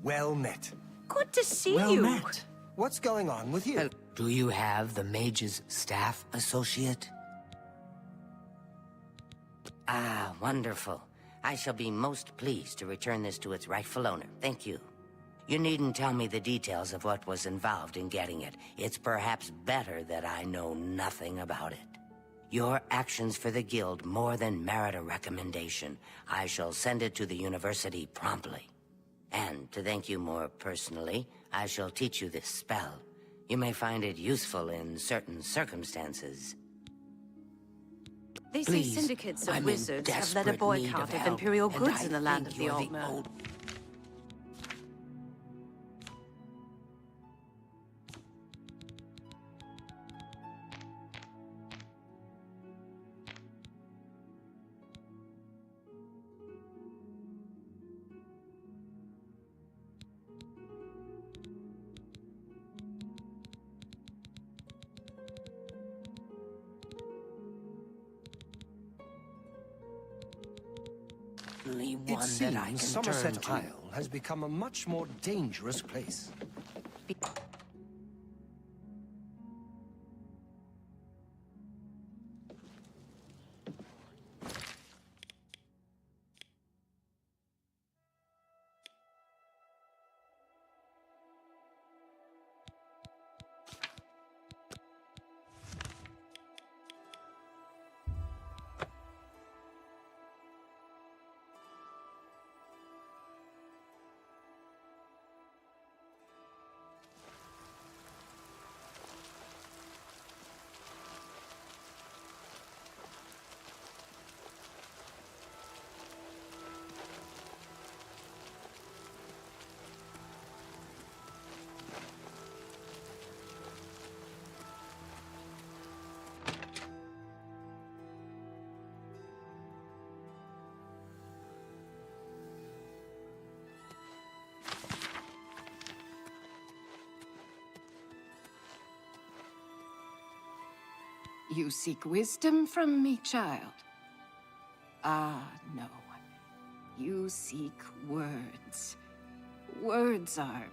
Well met. Good to see Well you. met. What's going on with you? Do you have the mage's staff associate? Ah, wonderful. I shall be most pleased to return this to its rightful owner. Thank you. You needn't tell me the details of what was involved in getting it. It's perhaps better that I know nothing about it. Your actions for the guild more than merit a recommendation. I shall send it to the university promptly. And to thank you more personally, I shall teach you this spell. You may find it useful in certain circumstances. They say syndicates of wizards have led a boycott of imperial goods in the land of the Altmer. It seems Somerset Isle has become a much more dangerous place. You seek wisdom from me, child? Ah, no. You seek words. Words are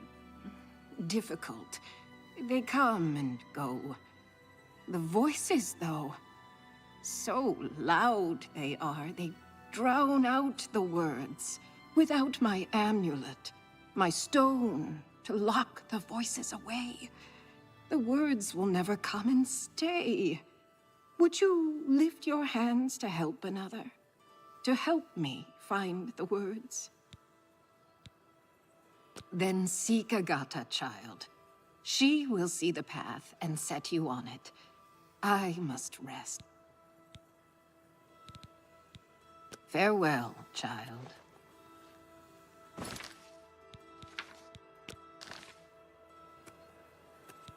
difficult. They come and go. The voices, though, so loud they are, they drown out the words. Without my amulet, my stone to lock the voices away, the words will never come and stay. Would you lift your hands to help another? To help me find the words? Then seek Agatha, child. She will see the path and set you on it. I must rest. Farewell, child.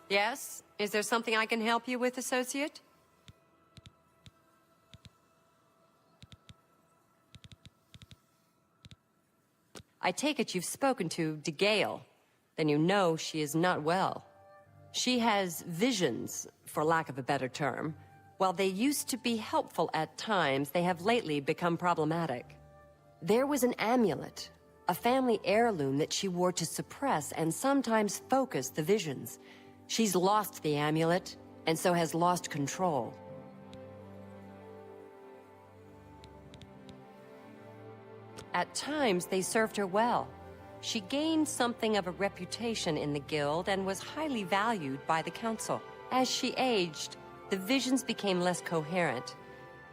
Yes? Is there something I can help you with, associate? I take it you've spoken to DeGale. Then you know she is not well. She has visions, for lack of a better term. While they used to be helpful at times, they have lately become problematic. There was an amulet, a family heirloom that she wore to suppress and sometimes focus the visions. She's lost the amulet, and so has lost control. At times, they served her well. She gained something of a reputation in the guild and was highly valued by the council. As she aged, the visions became less coherent.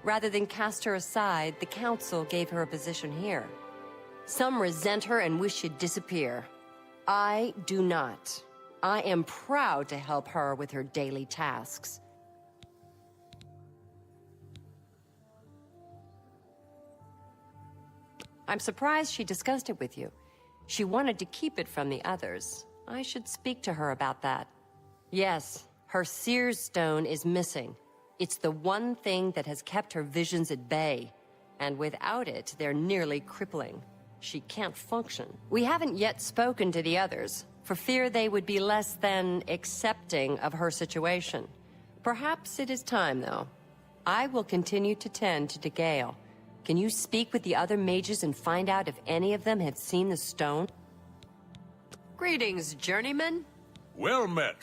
Rather than cast her aside, the council gave her a position here. Some resent her and wish she'd disappear. I do not. I am proud to help her with her daily tasks. I'm surprised she discussed it with you. She wanted to keep it from the others. I should speak to her about that. Yes, her Seer's Stone is missing. It's the one thing that has kept her visions at bay. And without it, they're nearly crippling. She can't function. We haven't yet spoken to the others, for fear they would be less than accepting of her situation. Perhaps it is time, though. I will continue to tend to DeGale. Can you speak with the other mages and find out if any of them have seen the stone? Greetings, journeyman. Well met.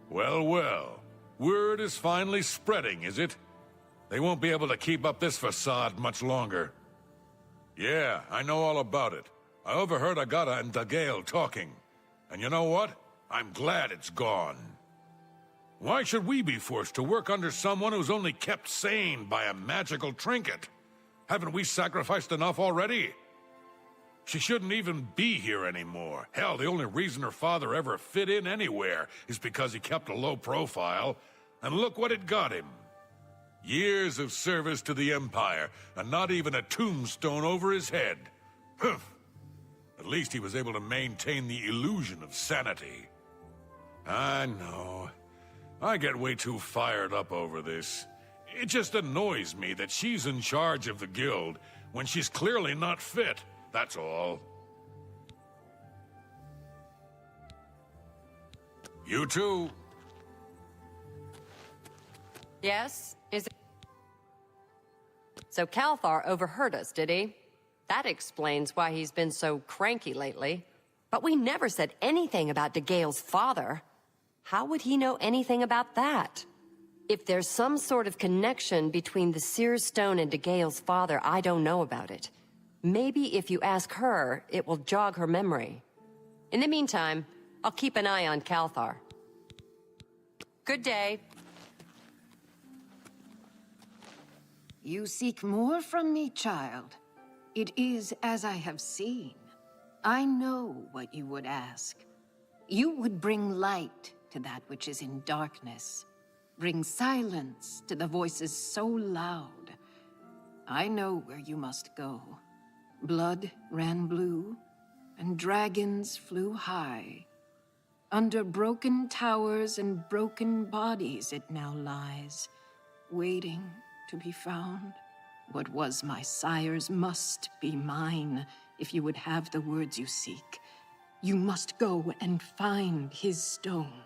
Well, well. Word is finally spreading, is it? They won't be able to keep up this facade much longer. Yeah, I know all about it. I overheard Agata and DeGale talking. And you know what? I'm glad it's gone. Why should we be forced to work under someone who's only kept sane by a magical trinket? Haven't we sacrificed enough already? She shouldn't even be here anymore. Hell, the only reason her father ever fit in anywhere is because he kept a low profile. And look what it got him. Years of service to the Empire, and not even a tombstone over his head. Humph. At least he was able to maintain the illusion of sanity. I know. I get way too fired up over this. It just annoys me that she's in charge of the guild when she's clearly not fit, that's all. You too. Yes? Is it... So Calthar overheard us, did he? That explains why he's been so cranky lately. But we never said anything about DeGale's father. How would he know anything about that? If there's some sort of connection between the Seer's Stone and DeGale's father, I don't know about it. Maybe if you ask her, it will jog her memory. In the meantime, I'll keep an eye on Calthar. Good day. You seek more from me, child. It is as I have seen. I know what you would ask. You would bring light to that which is in darkness. Bring silence to the voices so loud. I know where you must go. Blood ran blue, and dragons flew high. Under broken towers and broken bodies it now lies, waiting to be found. What was my sire's must be mine, if you would have the words you seek. You must go and find his stone.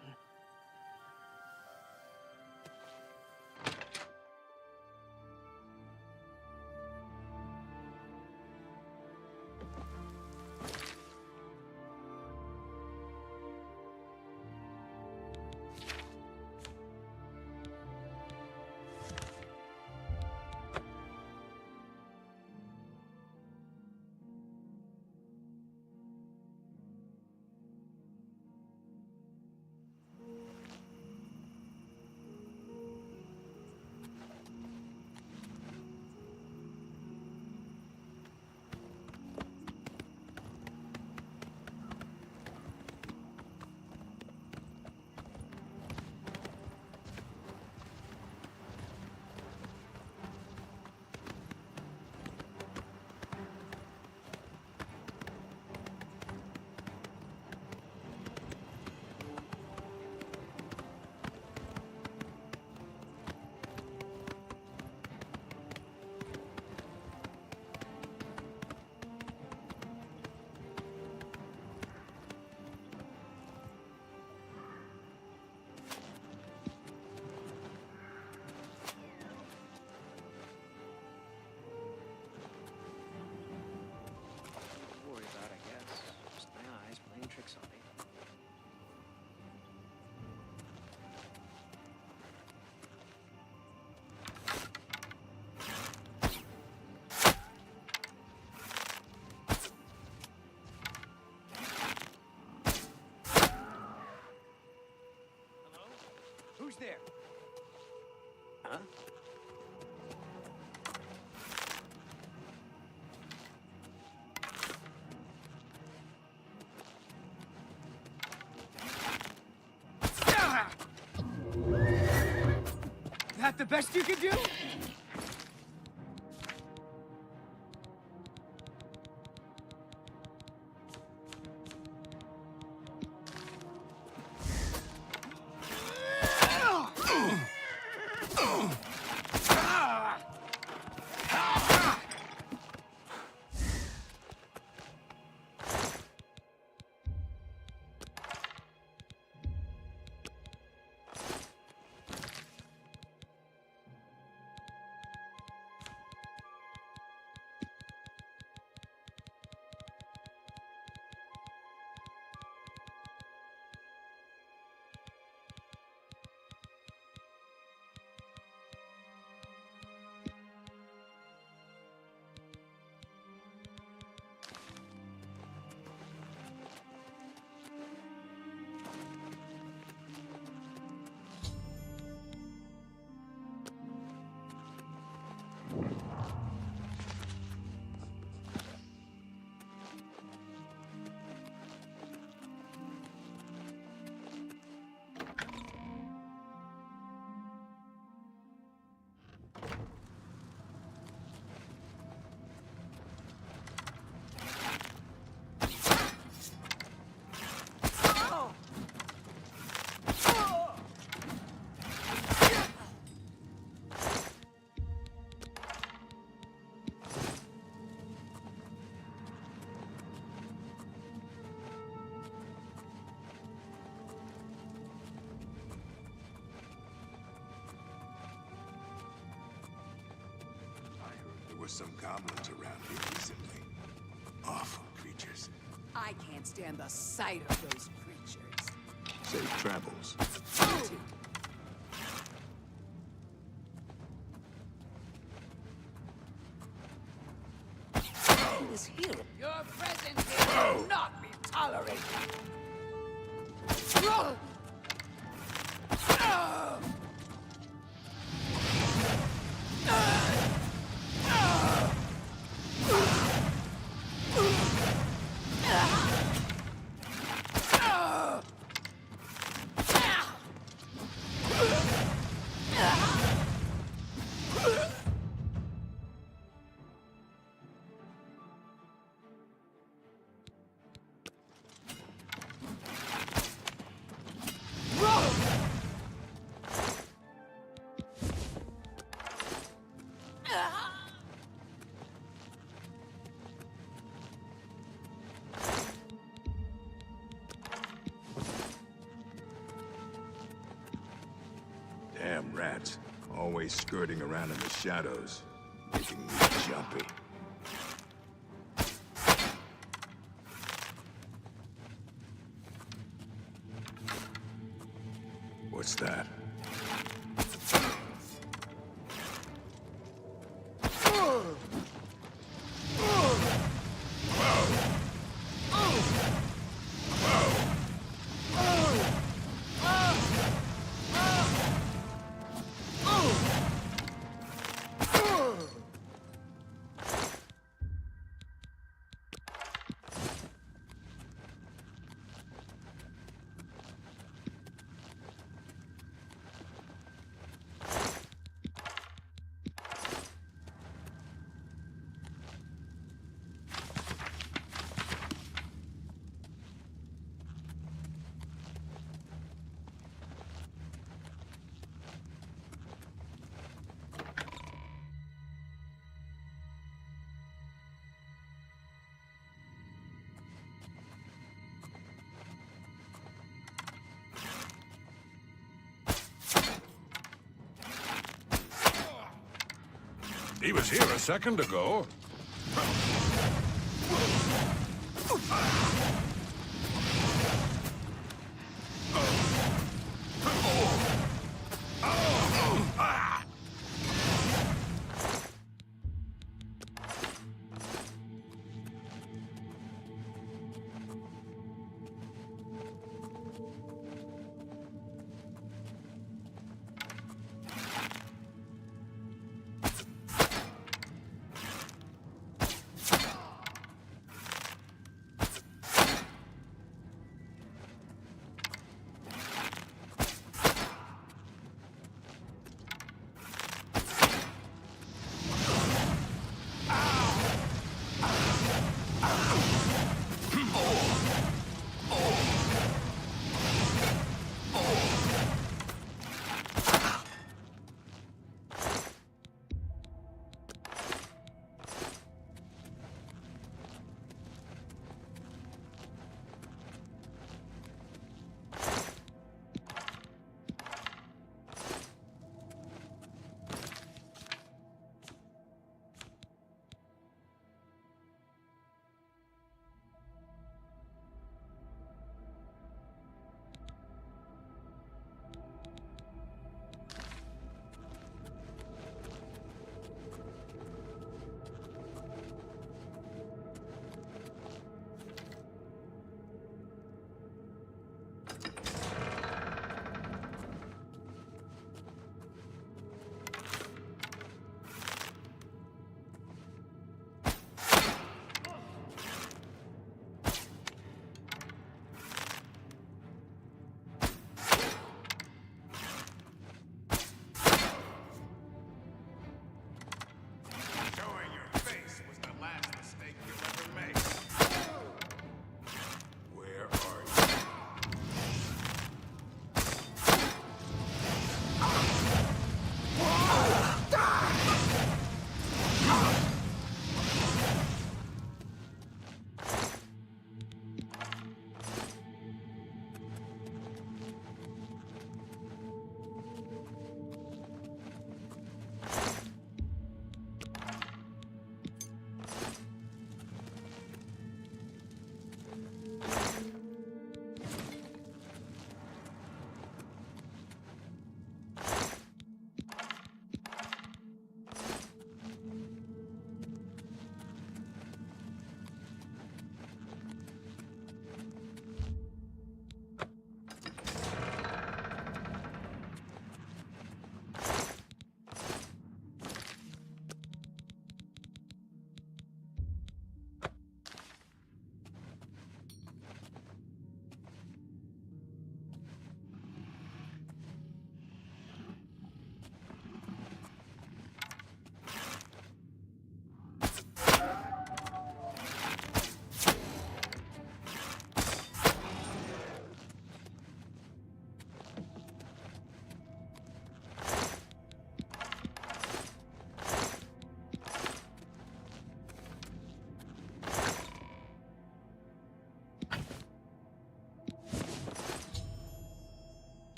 Who's there? Huh? That the best you can do? There were some goblins around here recently. Awful creatures. I can't stand the sight of those creatures. Safe travels. Who is here? Your presence here will not be tolerated. Damn rats. Always skirting around in the shadows. Making me jumpy. What's that? He was here a second ago.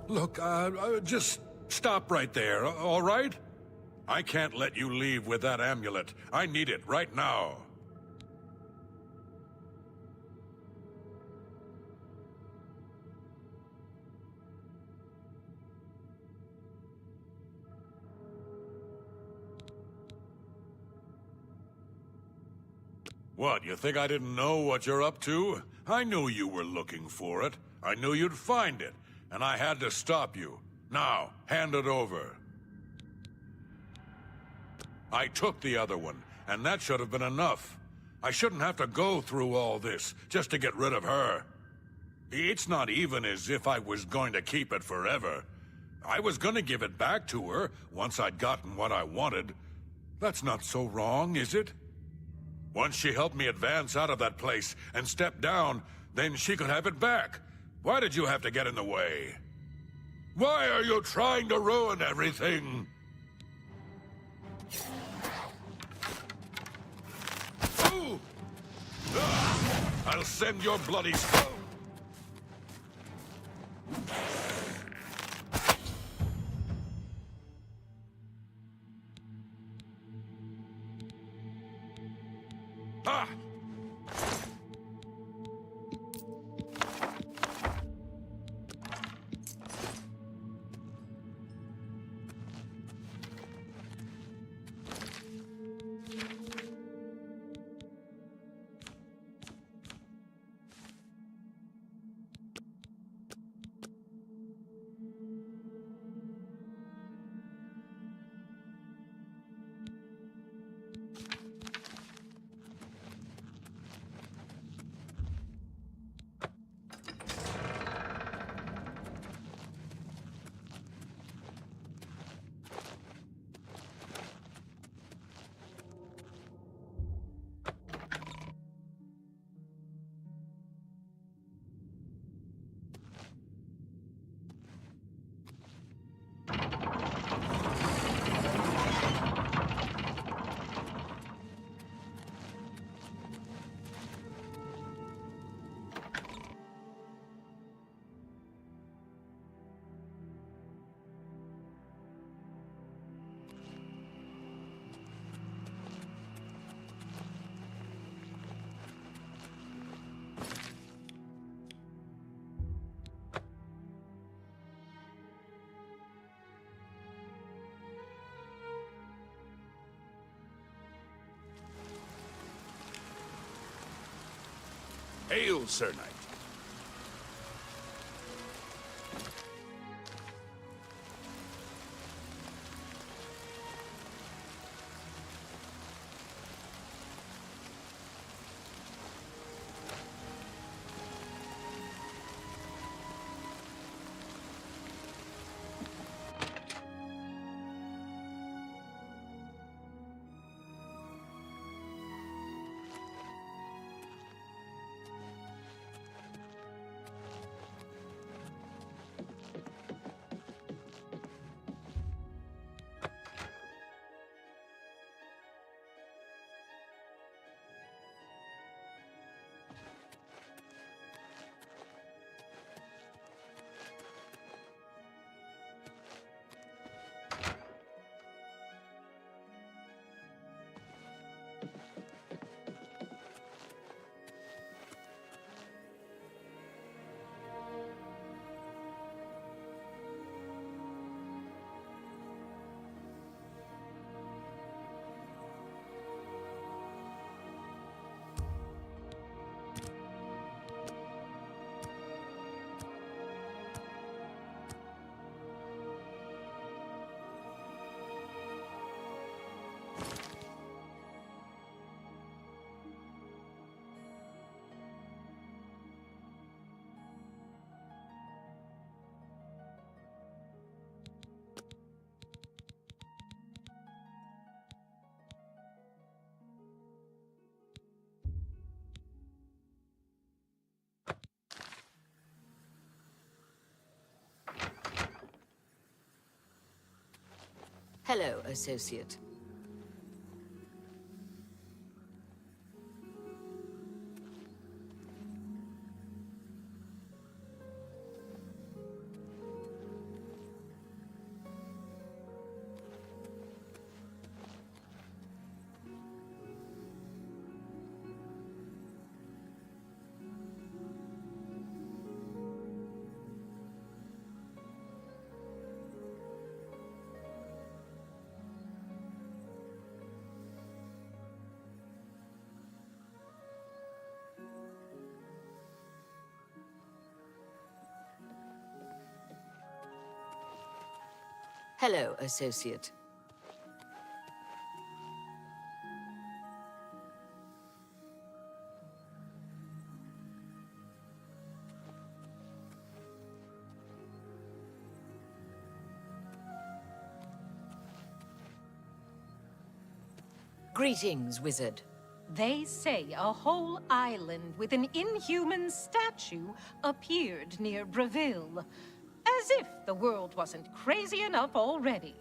Look, just stop right there, all right? I can't let you leave with that amulet. I need it right now. What, you think I didn't know what you're up to? I knew you were looking for it. I knew you'd find it, and I had to stop you. Now, hand it over. I took the other one, and that should have been enough. I shouldn't have to go through all this just to get rid of her. It's not even as if I was going to keep it forever. I was going to give it back to her once I'd gotten what I wanted. That's not so wrong, is it? Once she helped me advance out of that place and step down, then she could have it back. Why did you have to get in the way? Why are you trying to ruin everything? Ooh! Ah! I'll send your bloody skull. Ah! Hail, Sir Knight. Hello, associate. Hello, associate. Greetings, wizard. They say a whole island with an inhuman statue appeared near Breville. As if the world wasn't crazy enough already.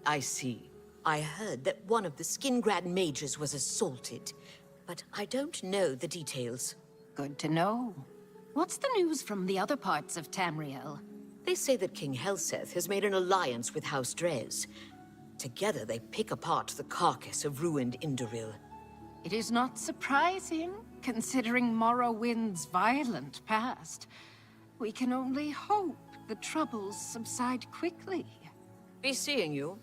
I see. I heard that one of the Skingrad mages was assaulted, but I don't know the details. Good to know. What's the news from the other parts of Tamriel? They say that King Helseth has made an alliance with House Drez. Together they pick apart the carcass of ruined Indoril. It is not surprising, considering Morrowind's violent past. We can only hope the troubles subside quickly. Be seeing you.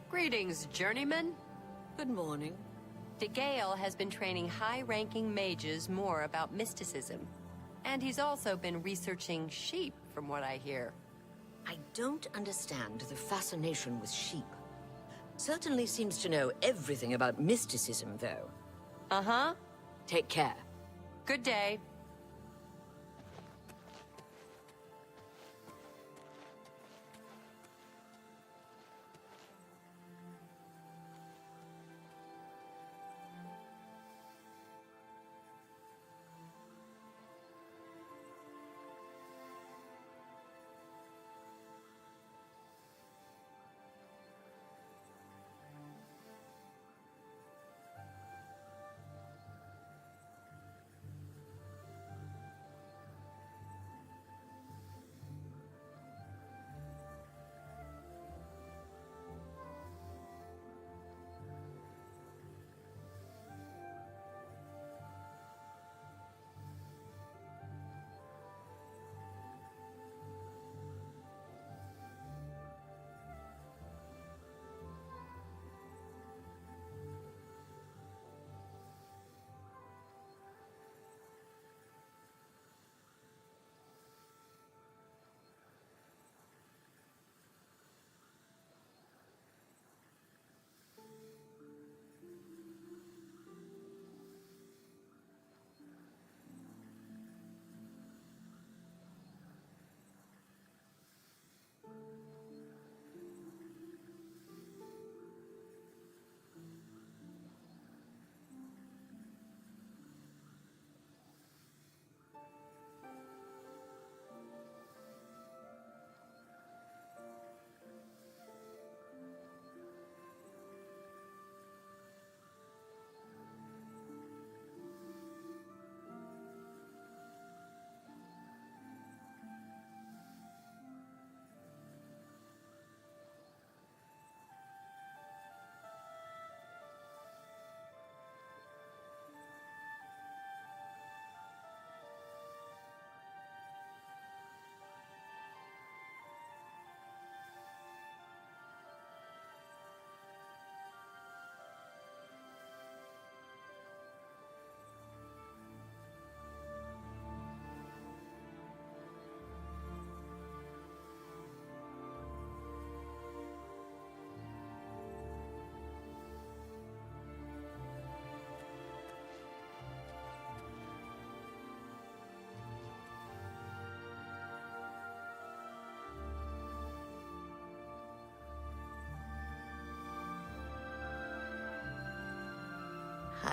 Greetings, journeyman. Good morning. DeGale has been training high-ranking mages more about mysticism. And he's also been researching sheep, from what I hear. I don't understand the fascination with sheep. Certainly seems to know everything about mysticism, though. Uh-huh. Take care. Good day.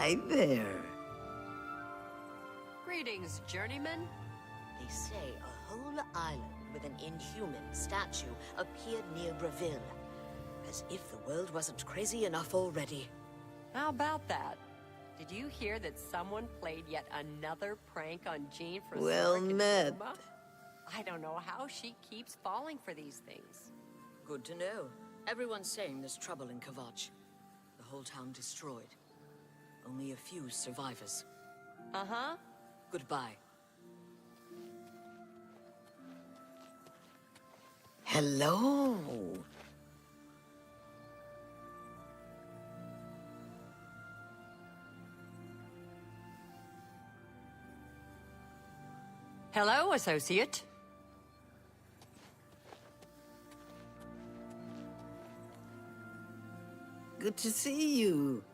Hi there. Greetings, journeyman. They say a whole island with an inhuman statue appeared near Breville. As if the world wasn't crazy enough already. How about that? Did you hear that someone played yet another prank on Jean for Well Zork and met. Kuma? I don't know how she keeps falling for these things. Good to know. Everyone's saying there's trouble in Kavach. The whole town destroyed. Only a few survivors. Uh-huh. Goodbye. Hello. Hello, associate. Good to see you.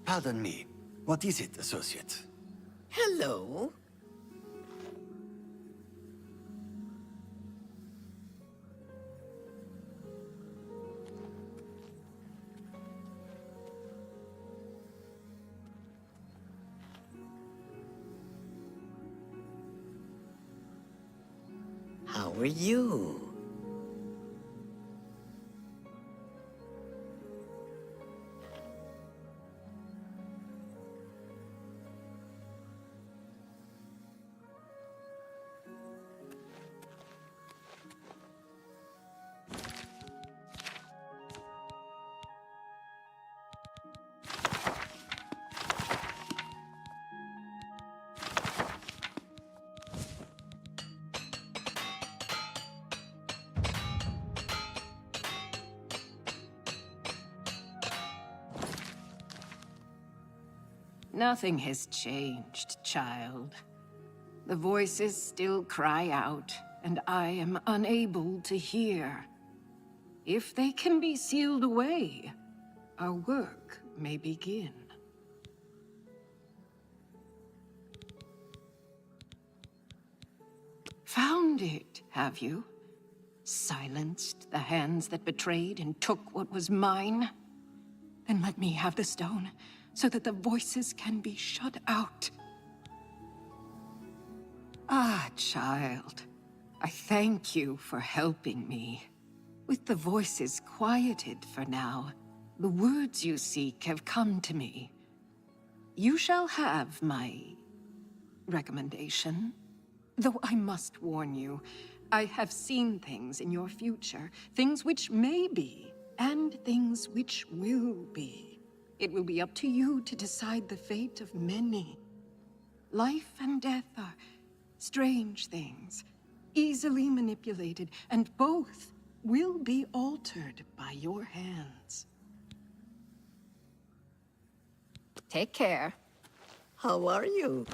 Pardon me. What is it, associate? Hello. How are you? Nothing has changed, child. The voices still cry out, and I am unable to hear. If they can be sealed away, our work may begin. Found it, have you? Silenced the hands that betrayed and took what was mine? Then let me have the stone, so that the voices can be shut out. Ah, child, I thank you for helping me. With the voices quieted for now, the words you seek have come to me. You shall have my recommendation. Though I must warn you, I have seen things in your future, things which may be, and things which will be. It will be up to you to decide the fate of many. Life and death are strange things, easily manipulated, and both will be altered by your hands. Take care. How are you?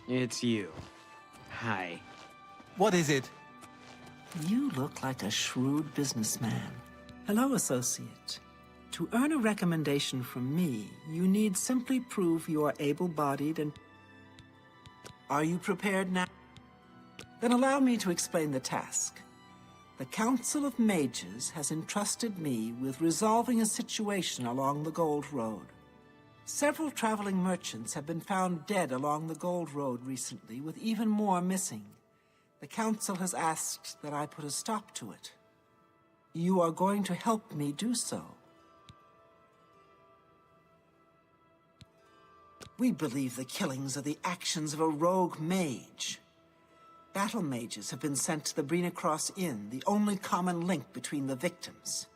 It's you. Hi. What is it? You look like a shrewd businessman. Hello, associate. To earn a recommendation from me, you need simply prove you are able-bodied and... Are you prepared now? Then allow me to explain the task. The Council of Mages has entrusted me with resolving a situation along the Gold Road. Several traveling merchants have been found dead along the Gold Road recently, with even more missing. The Council has asked that I put a stop to it. You are going to help me do so. We believe the killings are the actions of a rogue mage. Battle mages have been sent to the Brina Cross Inn, the only common link between the victims.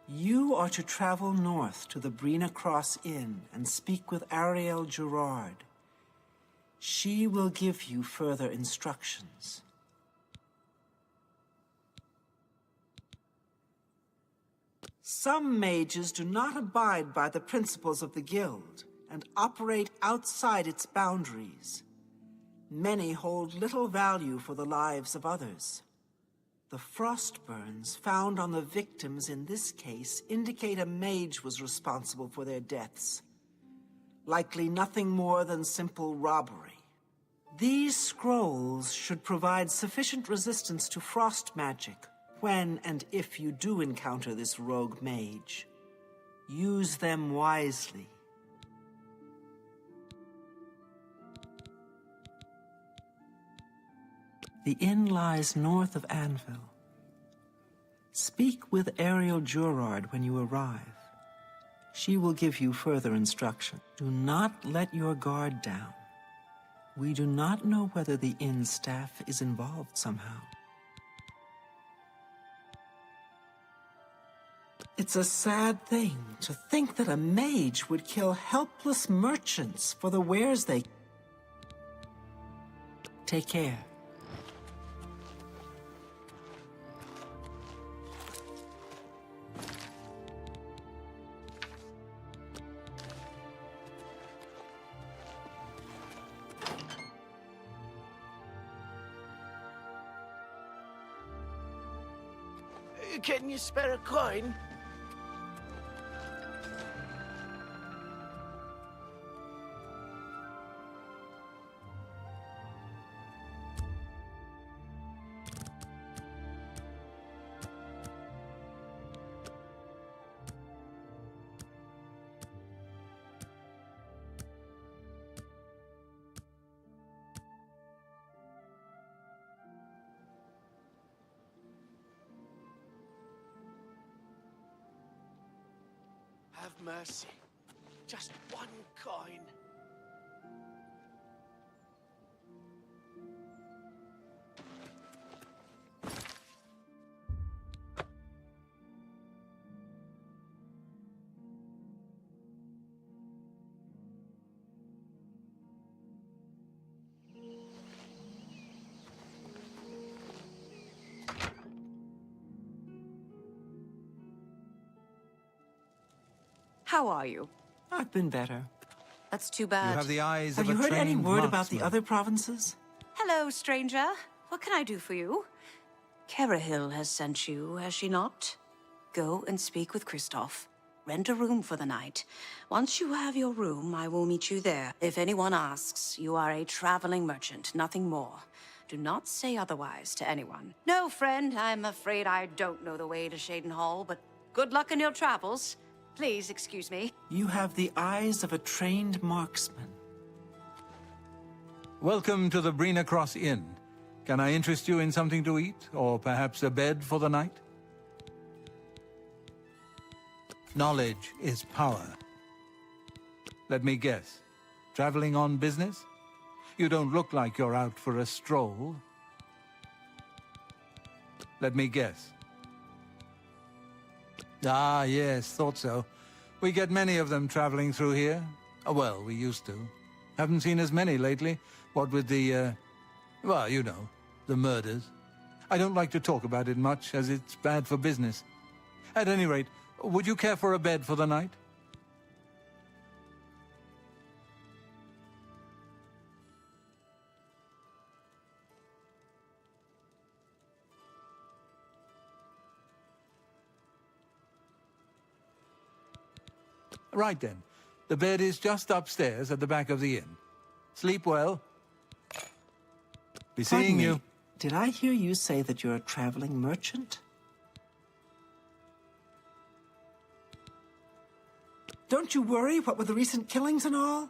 You are to travel north to the Brina Cross Inn and speak with Ariel Gerard. She will give you further instructions. Some mages do not abide by the principles of the Guild and operate outside its boundaries. Many hold little value for the lives of others. The frost burns found on the victims in this case indicate a mage was responsible for their deaths. Likely nothing more than simple robbery. These scrolls should provide sufficient resistance to frost magic when and if you do encounter this rogue mage. Use them wisely. The inn lies north of Anvil. Speak with Ariel Gerard when you arrive. She will give you further instruction. Do not let your guard down. We do not know whether the inn staff is involved somehow. It's a sad thing to think that a mage would kill helpless merchants for the wares they... Take care. Can you spare a coin? Have mercy. Just one coin. How are you? I've been better. That's too bad. You have the eyes Have of you a heard any trained word about the marksman. other provinces? Hello, stranger. What can I do for you? Carahil has sent you, has she not? Go and speak with Kristoff. Rent a room for the night. Once you have your room, I will meet you there. If anyone asks, you are a traveling merchant, nothing more. Do not say otherwise to anyone. No, friend, I'm afraid I don't know the way to Shaden Hall, but good luck in your travels. Please excuse me. You have the eyes of a trained marksman. Welcome to the Brina Cross Inn. Can I interest you in something to eat, or perhaps a bed for the night? Knowledge is power. Let me guess. Traveling on business? You don't look like you're out for a stroll. Let me guess. Ah, yes, thought so. We get many of them traveling through here. Well, we used to. Haven't seen as many lately. What with the, well, you know, the murders. I don't like to talk about it much, as it's bad for business. At any rate, would you care for a bed for the night? Right then. The bed is just upstairs at the back of the inn. Sleep well. Be seeing you. Did I hear you say that you're a traveling merchant? don't you worry, what with the recent killings and all?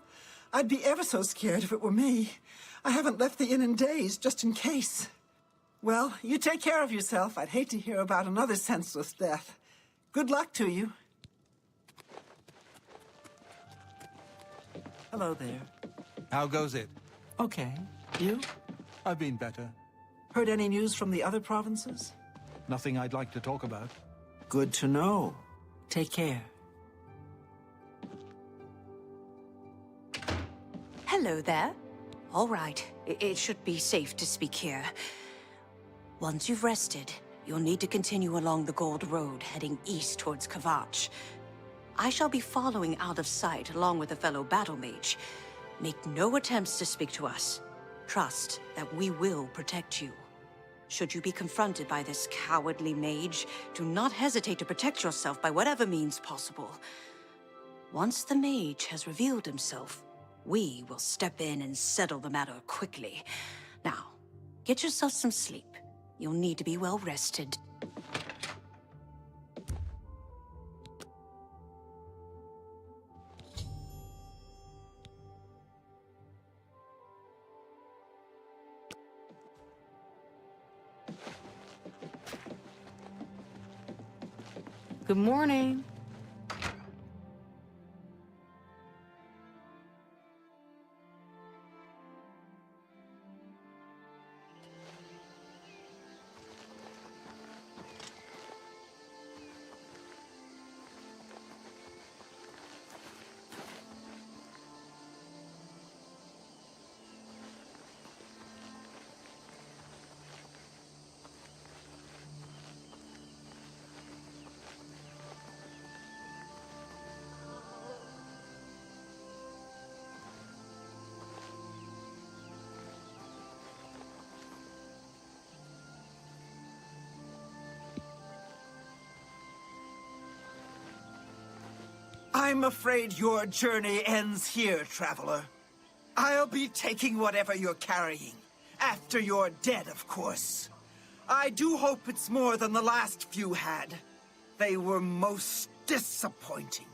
I'd be ever so scared if it were me. I haven't left the inn in days, just in case. Well, you take care of yourself. I'd hate to hear about another senseless death. Good luck to you. Hello there. How goes it? Okay. You? I've been better. Heard any news from the other provinces? Nothing I'd like to talk about. Good to know. Take care. Hello there. All right, it should be safe to speak here. Once you've rested, you'll need to continue along the Gold Road, heading east towards Kvatch. I shall be following out of sight along with a fellow battle mage. Make no attempts to speak to us. Trust that we will protect you. Should you be confronted by this cowardly mage, do not hesitate to protect yourself by whatever means possible. Once the mage has revealed himself, we will step in and settle the matter quickly. Now, get yourself some sleep. You'll need to be well rested. Good morning. I'm afraid your journey ends here, traveler. I'll be taking whatever you're carrying. After you're dead, of course. I do hope it's more than the last few had. They were most disappointing.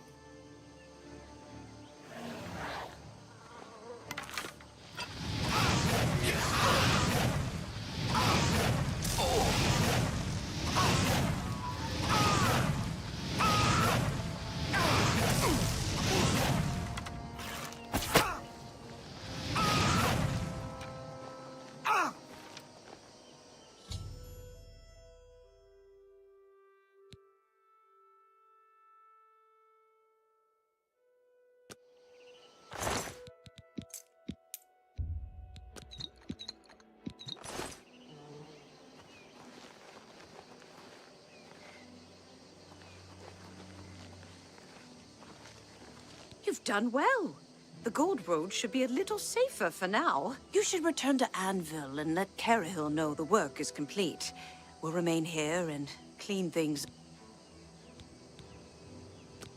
You've done well. The Gold Road should be a little safer for now. You should return to Anvil and let Carahil know the work is complete. We'll remain here and clean things.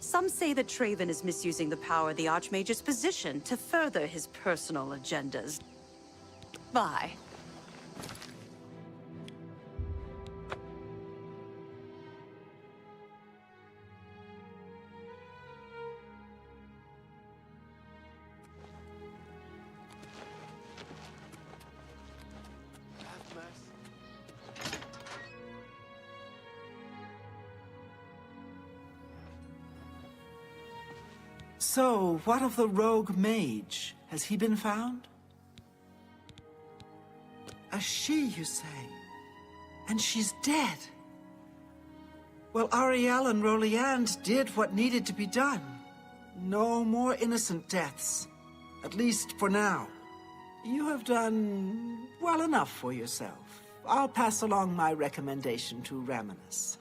Some say that Traven is misusing the power of the Archmage's position to further his personal agendas. Bye. So, what of the rogue mage? Has he been found? A she, you say? And she's dead? Well, Ariel and Roliand did what needed to be done. No more innocent deaths. At least for now. You have done well enough for yourself. I'll pass along my recommendation to Raminus.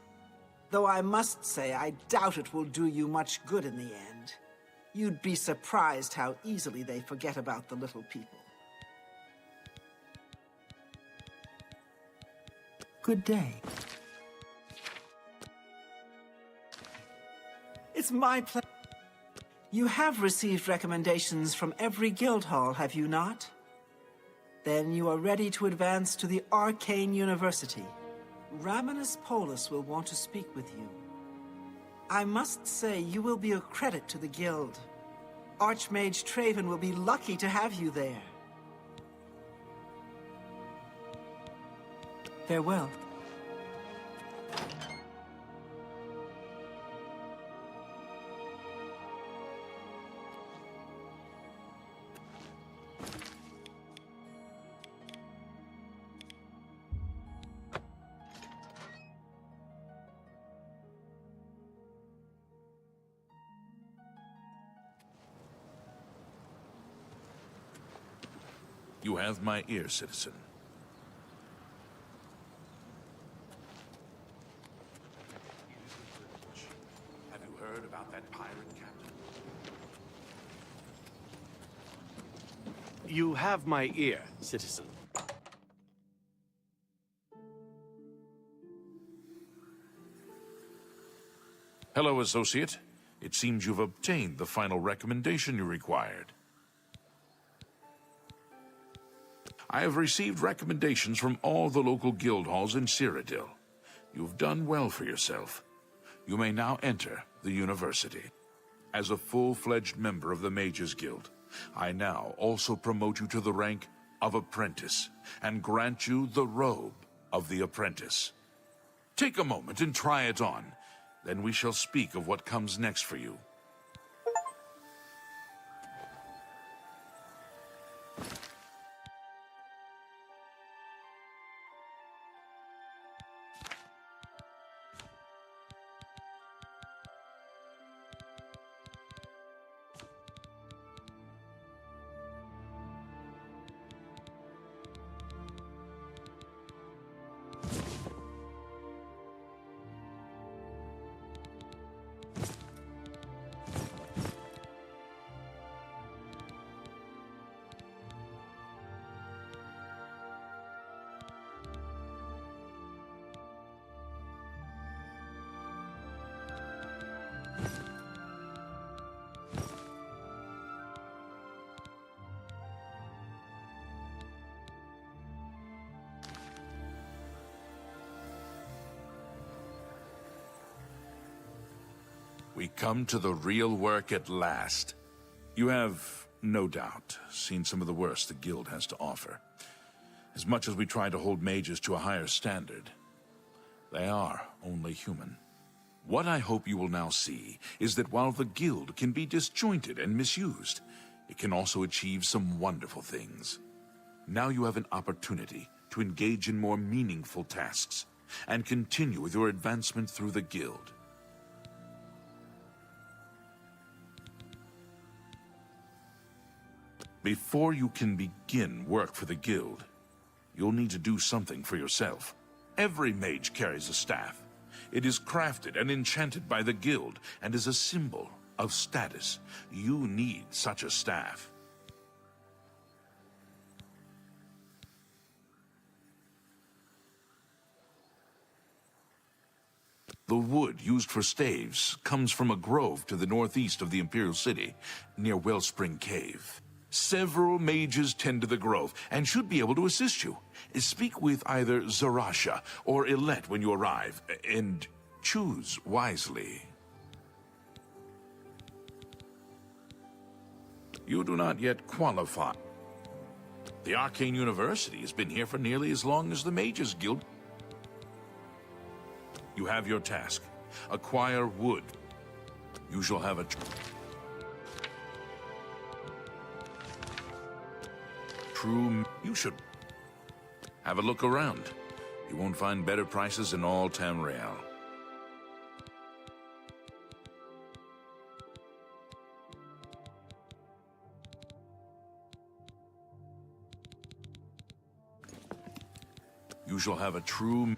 Though I must say, I doubt it will do you much good in the end. You'd be surprised how easily they forget about the little people. Good day. It's my pleasure. You have received recommendations from every guild hall, have you not? Then you are ready to advance to the Arcane University. Raminus Polus will want to speak with you. I must say, you will be a credit to the guild. Archmage Traven will be lucky to have you there. Farewell. You have my ear, citizen. Have you heard about that pirate captain? You have my ear, citizen. Hello, associate. It seems you've obtained the final recommendation you required. I have received recommendations from all the local guild halls in Cyrodiil. You've done well for yourself. You may now enter the university. As a full-fledged member of the Mages Guild, I now also promote you to the rank of apprentice and grant you the robe of the apprentice. Take a moment and try it on. Then we shall speak of what comes next for you. We come to the real work at last. You have, no doubt, seen some of the worst the Guild has to offer. As much as we try to hold mages to a higher standard, they are only human. What I hope you will now see is that while the Guild can be disjointed and misused, it can also achieve some wonderful things. Now you have an opportunity to engage in more meaningful tasks and continue with your advancement through the Guild. Before you can begin work for the Guild, you'll need to do something for yourself. Every mage carries a staff. It is crafted and enchanted by the Guild and is a symbol of status. You need such a staff. The wood used for staves comes from a grove to the northeast of the Imperial City, near Wellspring Cave. Several mages tend to the grove and should be able to assist you. Speak with either Zarasha or Ilette when you arrive, and choose wisely. You do not yet qualify. The Arcane University has been here for nearly as long as the Mages Guild. You have your task. Acquire wood. You shall have a... You should have a look around. You won't find better prices in all Tamriel. You shall have a true...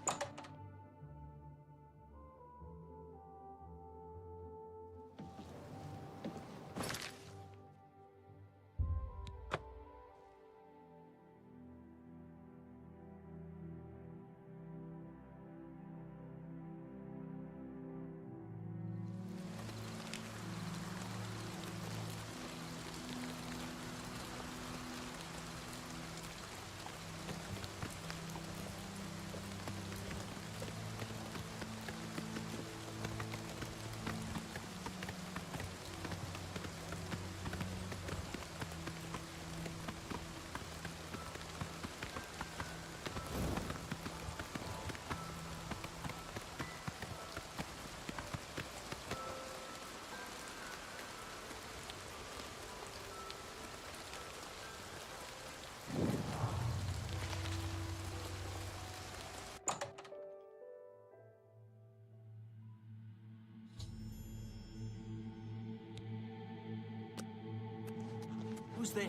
Who's there?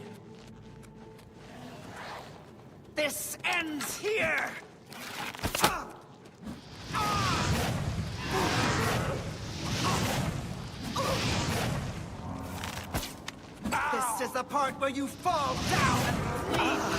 This ends here! This is the part where you fall down and bleed!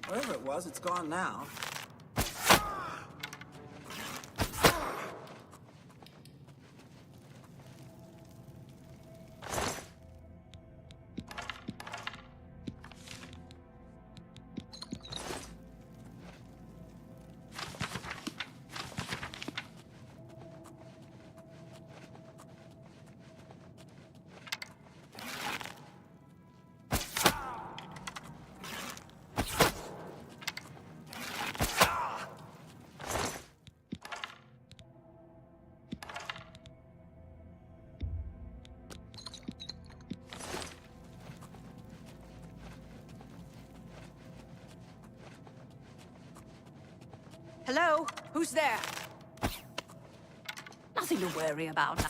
Whatever it was, it's gone now. Hello? Who's there? Nothing to worry about.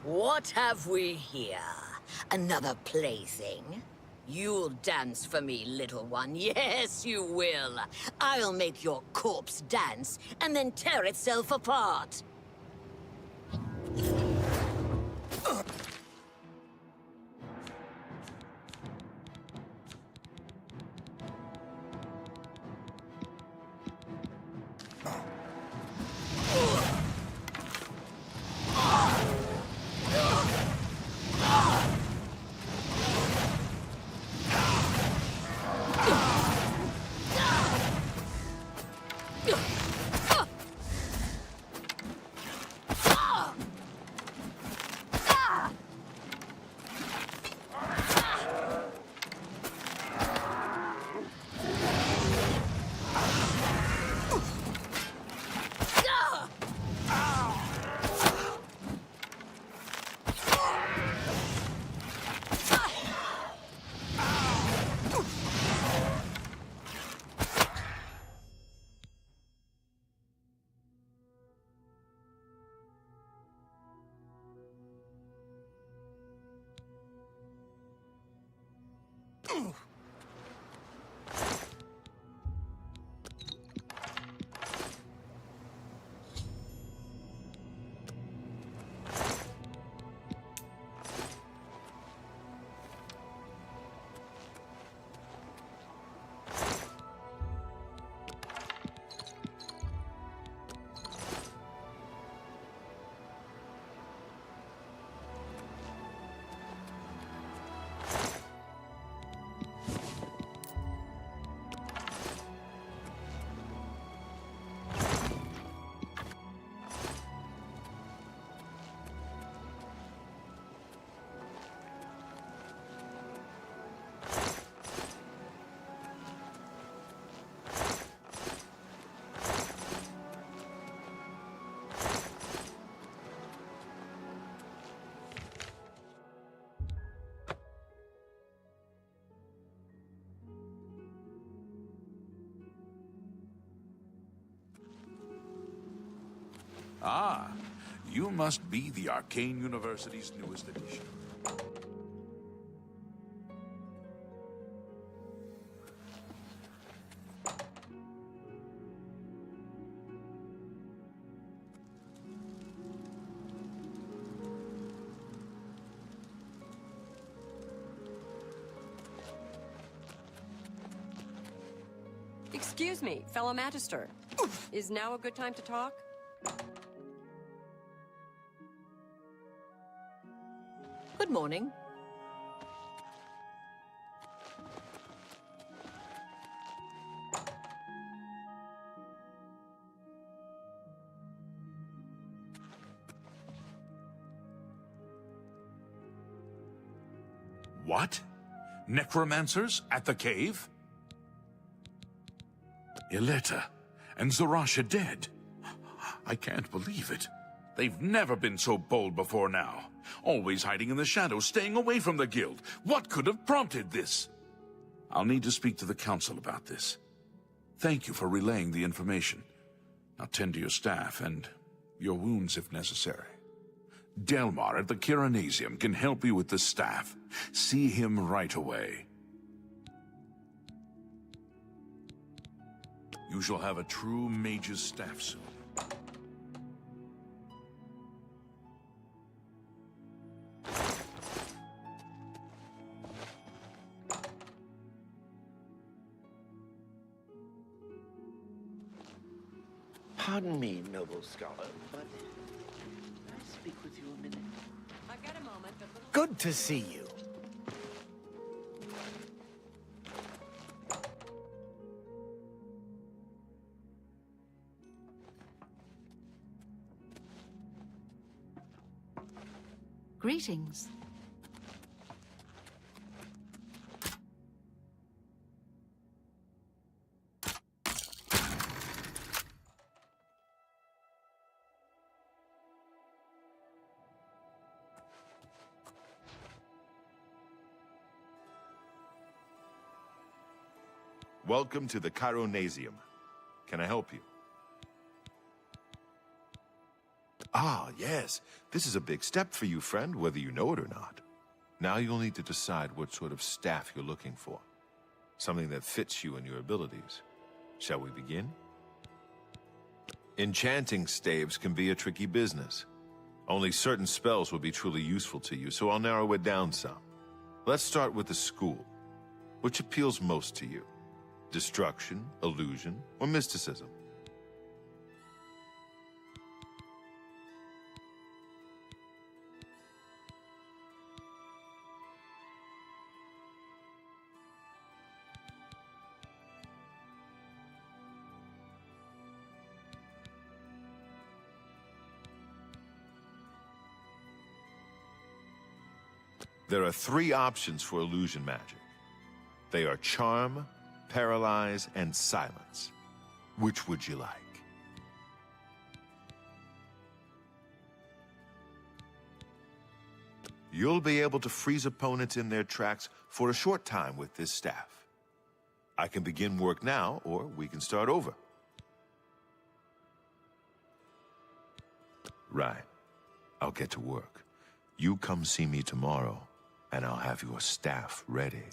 What have we here? Another plaything? You'll dance for me, little one. Yes, you will. I'll make your corpse dance and then tear itself apart. Ah, you must be the Arcane University's newest edition. Excuse me, fellow Magister. Is now a good time to talk? Good morning. What? Necromancers at the cave? Ileta and Zarasha dead. I can't believe it. They've never been so bold before now. Always hiding in the shadows, staying away from the guild. What could have prompted this? I'll need to speak to the council about this. Thank you for relaying the information. Now tend to your staff and your wounds if necessary. Delmar at the Kiranasium can help you with the staff. See him right away. You shall have a true mage's staff soon. Pardon me, noble scholar, but can I speak with you a minute? I've got a moment, but... Good to see you. Greetings. Welcome to the Chironasium. Can I help you? Ah, yes. This is a big step for you, friend, whether you know it or not. Now you'll need to decide what sort of staff you're looking for. Something that fits you and your abilities. Shall we begin? Enchanting staves can be a tricky business. Only certain spells will be truly useful to you, so I'll narrow it down some. Let's start with the school. Which appeals most to you? Destruction, illusion, or mysticism? There are 3 options for illusion magic. They are charm, paralyze, and silence. Which would you like? You'll be able to freeze opponents in their tracks for a short time with this staff. I can begin work now, or we can start over. Right. I'll get to work. You come see me tomorrow, and I'll have your staff ready.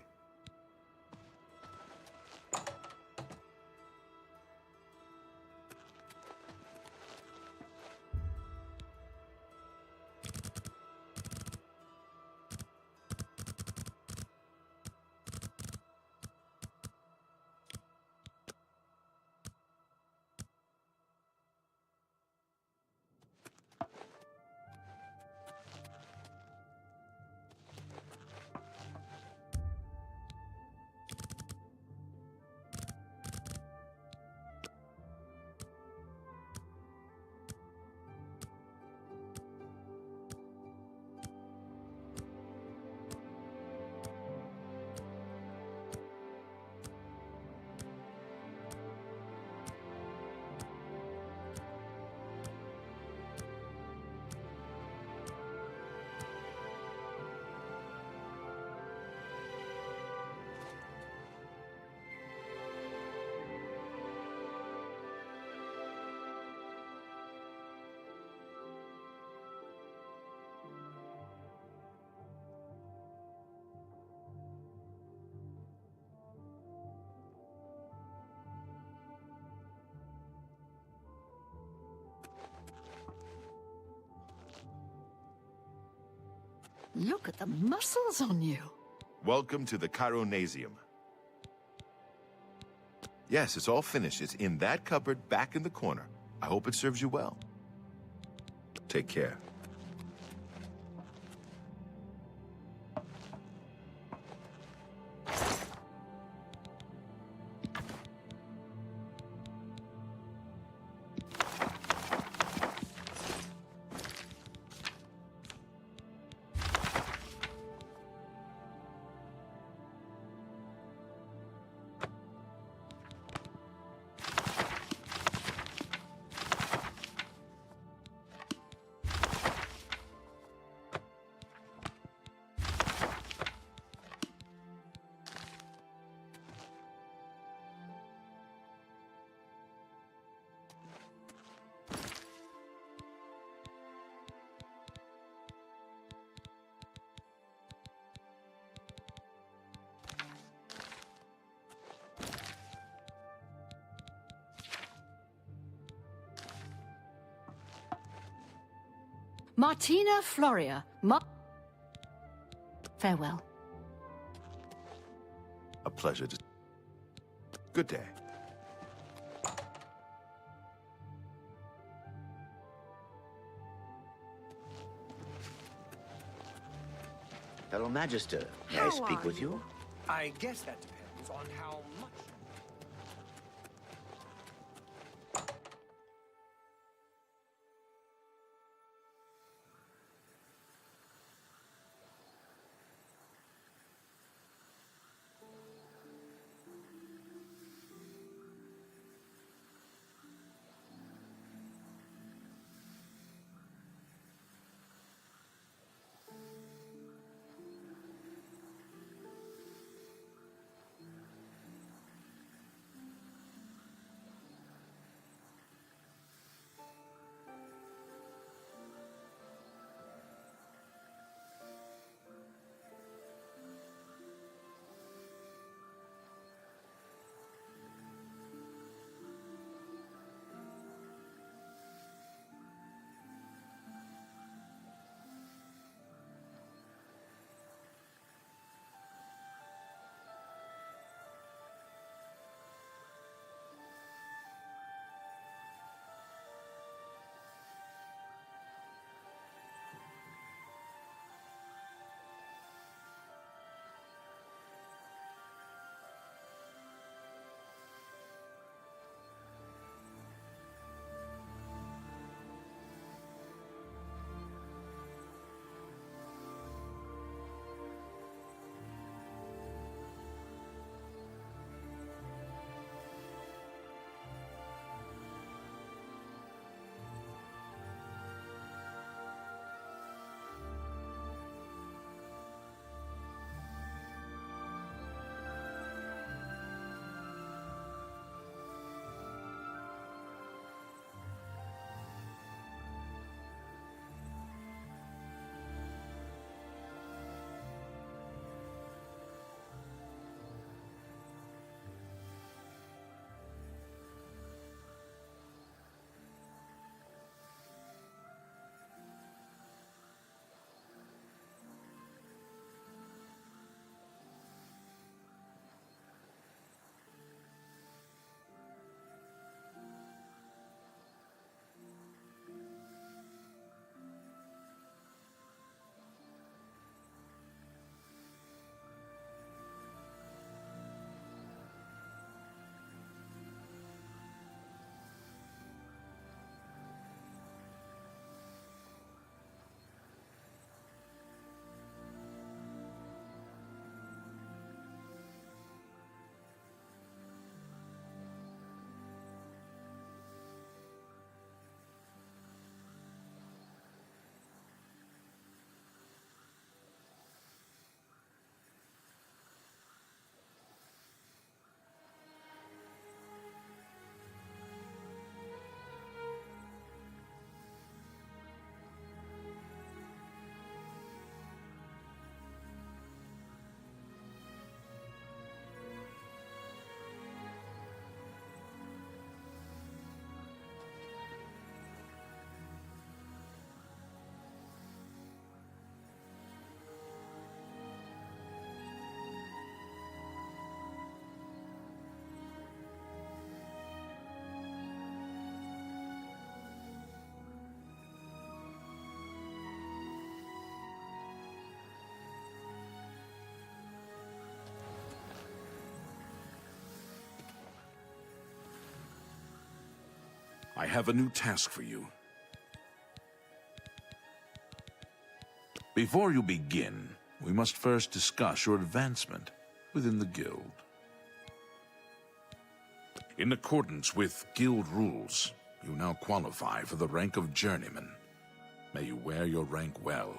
Look at the muscles on you. Welcome to the Chironasium. Yes, it's all finished. It's in that cupboard back in the corner. I hope it serves you well. Take care. Martina Floria. Farewell. A pleasure to... Good day. Fellow Magister, may I How speak are with you? I guess that depends on how much... I have a new task for you. Before you begin, we must first discuss your advancement within the guild. In accordance with guild rules, you now qualify for the rank of journeyman. May you wear your rank well.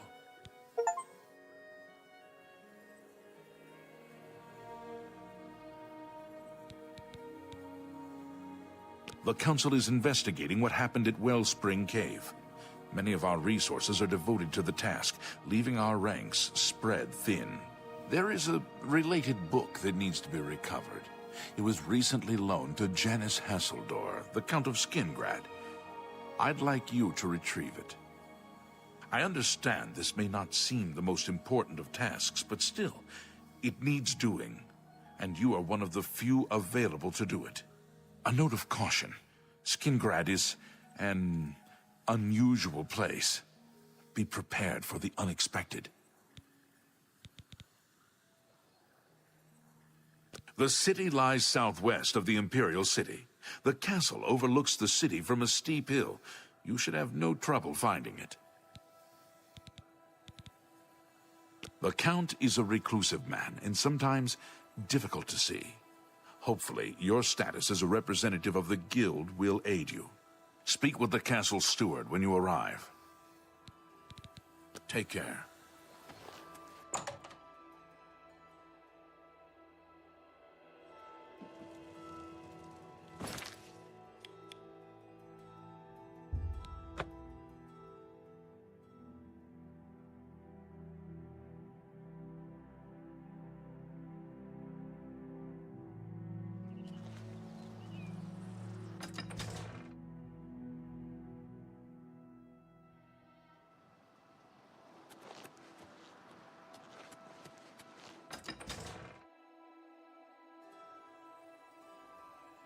The Council is investigating what happened at Wellspring Cave. Many of our resources are devoted to the task, leaving our ranks spread thin. There is a related book that needs to be recovered. It was recently loaned to Janice Hasseldor, the Count of Skingrad. I'd like you to retrieve it. I understand this may not seem the most important of tasks, but still, it needs doing, and you are one of the few available to do it. A note of caution. Skingrad is an unusual place. Be prepared for the unexpected. The city lies southwest of the Imperial City. The castle overlooks the city from a steep hill. You should have no trouble finding it. The Count is a reclusive man, and sometimes difficult to see. Hopefully, your status as a representative of the Guild will aid you. Speak with the castle steward when you arrive. Take care.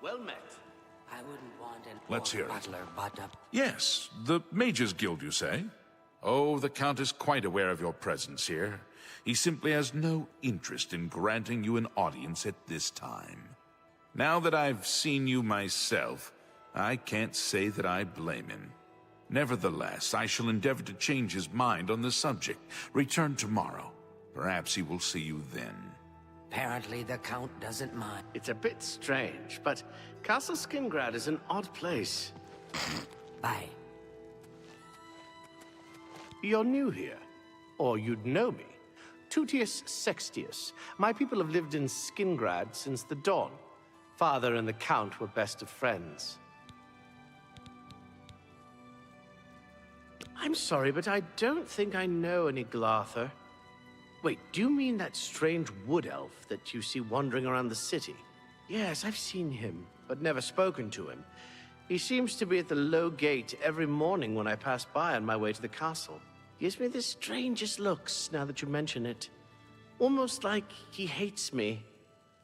Well met. I wouldn't want an Let's hear it. butler, but Yes, the Mages Guild, you say? Oh, the Count is quite aware of your presence here. He simply has no interest in granting you an audience at this time. Now that I've seen you myself, I can't say that I blame him. Nevertheless, I shall endeavor to change his mind on the subject. Return tomorrow. Perhaps he will see you then. apparently the Count doesn't mind. It's a bit strange, but Castle Skingrad is an odd place. Bye. You're new here, or you'd know me. Tutius Sextius. My people have lived in Skingrad since the dawn. Father and the Count were best of friends. I'm sorry, but I don't think I know any Glarther. Wait, do you mean that strange wood elf that you see wandering around the city? Yes, I've seen him, but never spoken to him. He seems to be at the low gate every morning when I pass by on my way to the castle. Gives me the strangest looks now that you mention it. Almost like he hates me,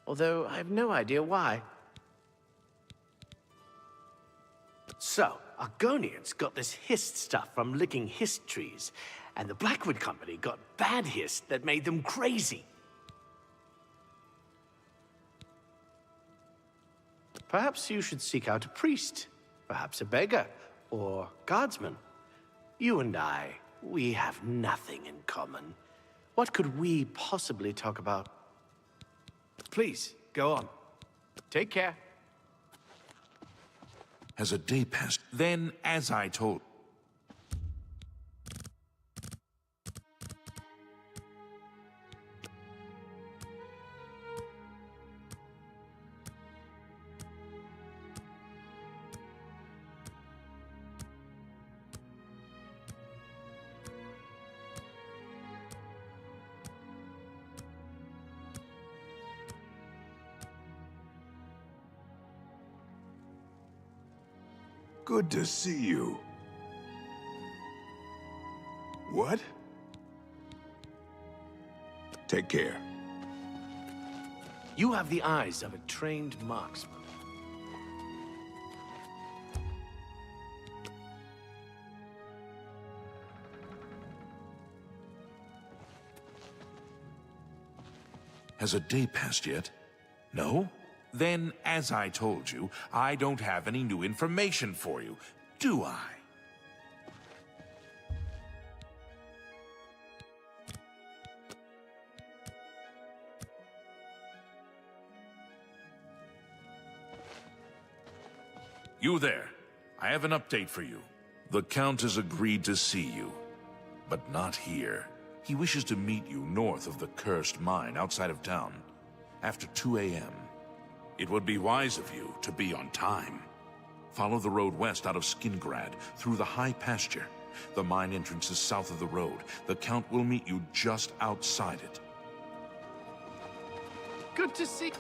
although I have no idea why. So, Argonians got this hist stuff from licking hist trees, and the Blackwood Company got bad hist that made them crazy. Perhaps you should seek out a priest, perhaps a beggar, or guardsman. You and I, we have nothing in common. What could we possibly talk about? Please, go on. Take care. Has a day passed? Then, as I told... Good to see you. What? Take care. You have the eyes of a trained marksman. Has a day passed yet? No? Then, as I told you, I don't have any new information for you, do I? You there. I have an update for you. The Count has agreed to see you, but not here. He wishes to meet you north of the cursed mine outside of town, after 2 a.m. It would be wise of you to be on time. Follow the road west out of Skingrad, through the high pasture. The mine entrance is south of the road. The Count will meet you just outside it. Good to see...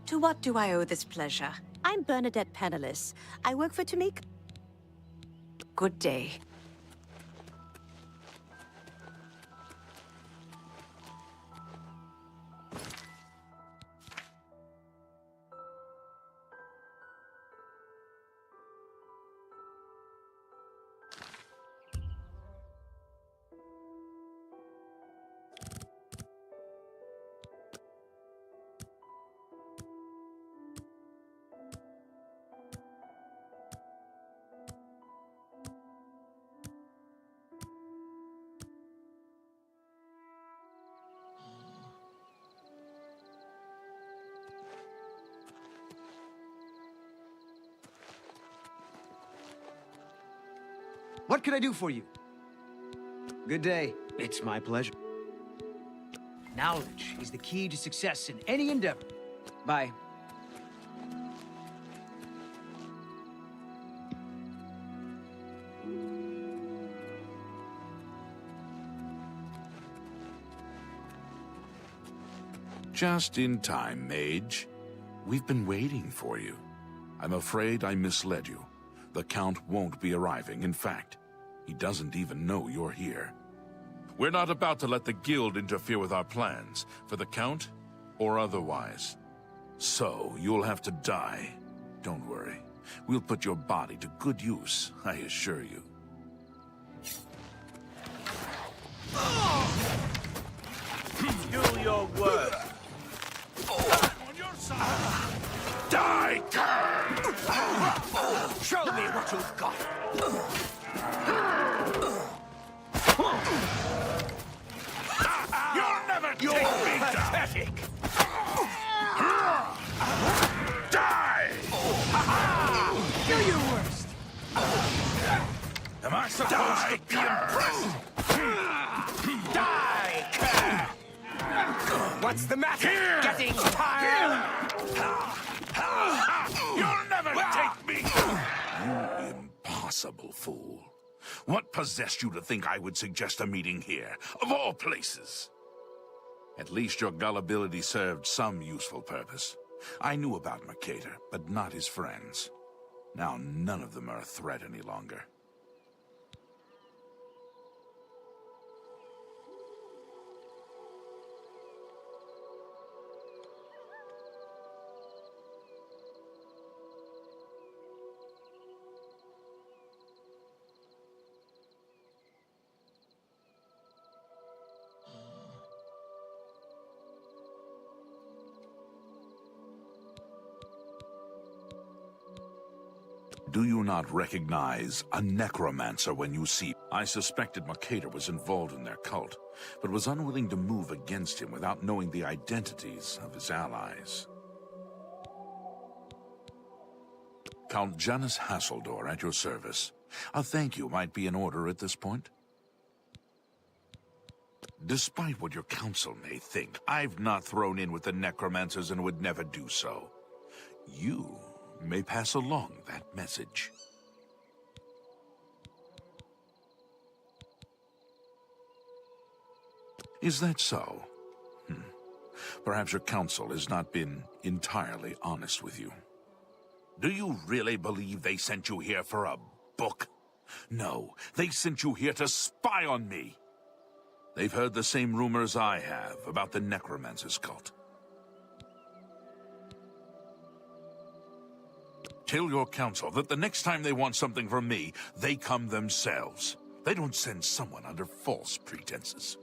To what do I owe this pleasure? I'm Bernadette Penniless. I work for Tamika. Good day. What can I do for you? Good day. It's my pleasure. Knowledge is the key to success in any endeavor. Bye. Just in time, Mage. We've been waiting for you. I'm afraid I misled you. The Count won't be arriving. In fact, he doesn't even know you're here. We're not about to let the Guild interfere with our plans, for the Count or otherwise. So, you'll have to die. Don't worry. We'll put your body to good use, I assure you. Do your work. On your side! Die, cur! Show me what you've got. You'll never take me pathetic. Die! Do your worst. Am I supposed to be impressed? Die, cur! What's the matter? Here! Getting tired? You'll never take me! You impossible fool. What possessed you to think I would suggest a meeting here, of all places? At least your gullibility served some useful purpose. I knew about Mercator, but not his friends. Now none of them are a threat any longer. Do you not recognize a necromancer when you see? I suspected Mercator was involved in their cult, but was unwilling to move against him without knowing the identities of his allies. Count Janus Hasseldor at your service. A thank you might be in order at this point. Despite what your council may think, I've not thrown in with the necromancers and would never do so. You may pass along that message. Is that so? Perhaps your council has not been entirely honest with you. Do you really believe they sent you here for a book? No, they sent you here to spy on me. They've heard the same rumors I have about the Necromancer's cult. Tell your council that the next time they want something from me, they come themselves. They don't send someone under false pretenses.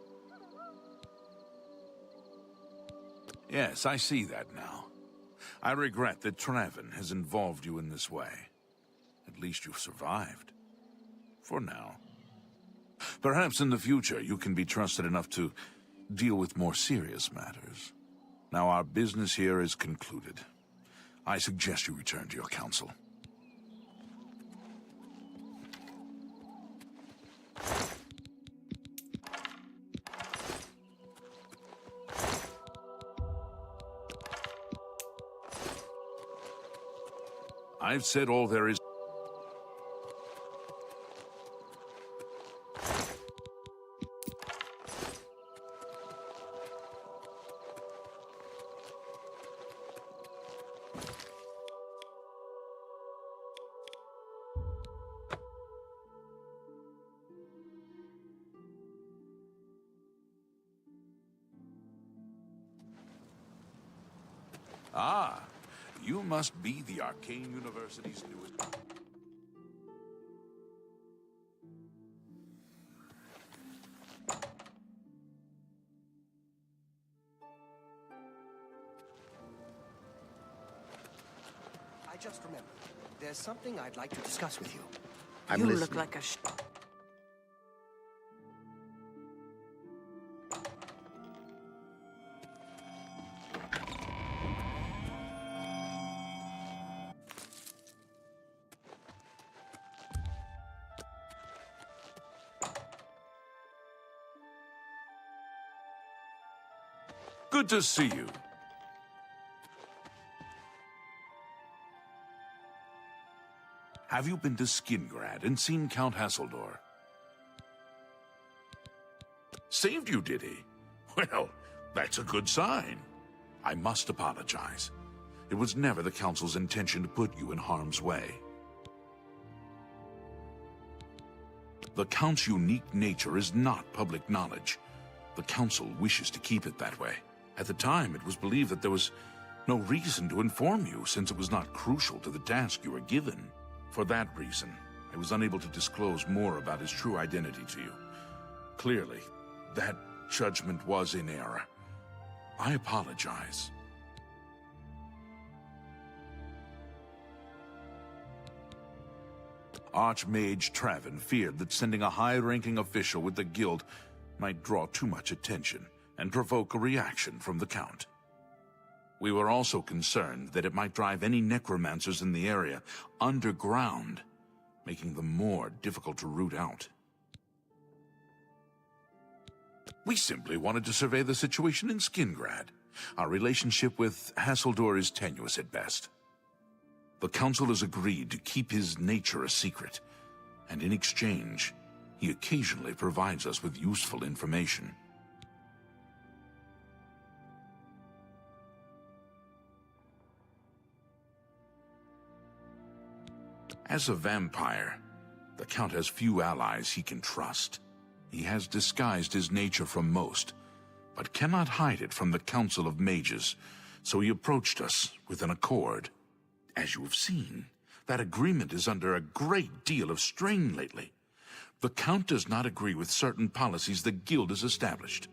Yes, I see that now. I regret that Traven has involved you in this way. At least you've survived. For now. Perhaps in the future you can be trusted enough to deal with more serious matters. Now our business here is concluded. I suggest you return to your council. I've said all there is. Ah, you must be the Arcane University's newest... I just remembered. There's something I'd like to discuss with you. I'm You listening. look like a Good to see you. Have you been to Skingrad and seen Count Hasseldor? Saved you, did he? Well, that's a good sign. I must apologize. It was never the Council's intention to put you in harm's way. The Count's unique nature is not public knowledge. The Council wishes to keep it that way. At the time, it was believed that there was no reason to inform you, since it was not crucial to the task you were given. For that reason, I was unable to disclose more about his true identity to you. Clearly, that judgment was in error. I apologize. Archmage Travin feared that sending a high-ranking official with the guild might draw too much attention and provoke a reaction from the Count. We were also concerned that it might drive any necromancers in the area underground, making them more difficult to root out. We simply wanted to survey the situation in Skingrad. Our relationship with Hasseldor is tenuous at best. The Council has agreed to keep his nature a secret, and in exchange, he occasionally provides us with useful information. As a vampire, the Count has few allies he can trust. He has disguised his nature from most, but cannot hide it from the Council of Mages, so he approached us with an accord. As you have seen, that agreement is under a great deal of strain lately. The Count does not agree with certain policies the Guild has established.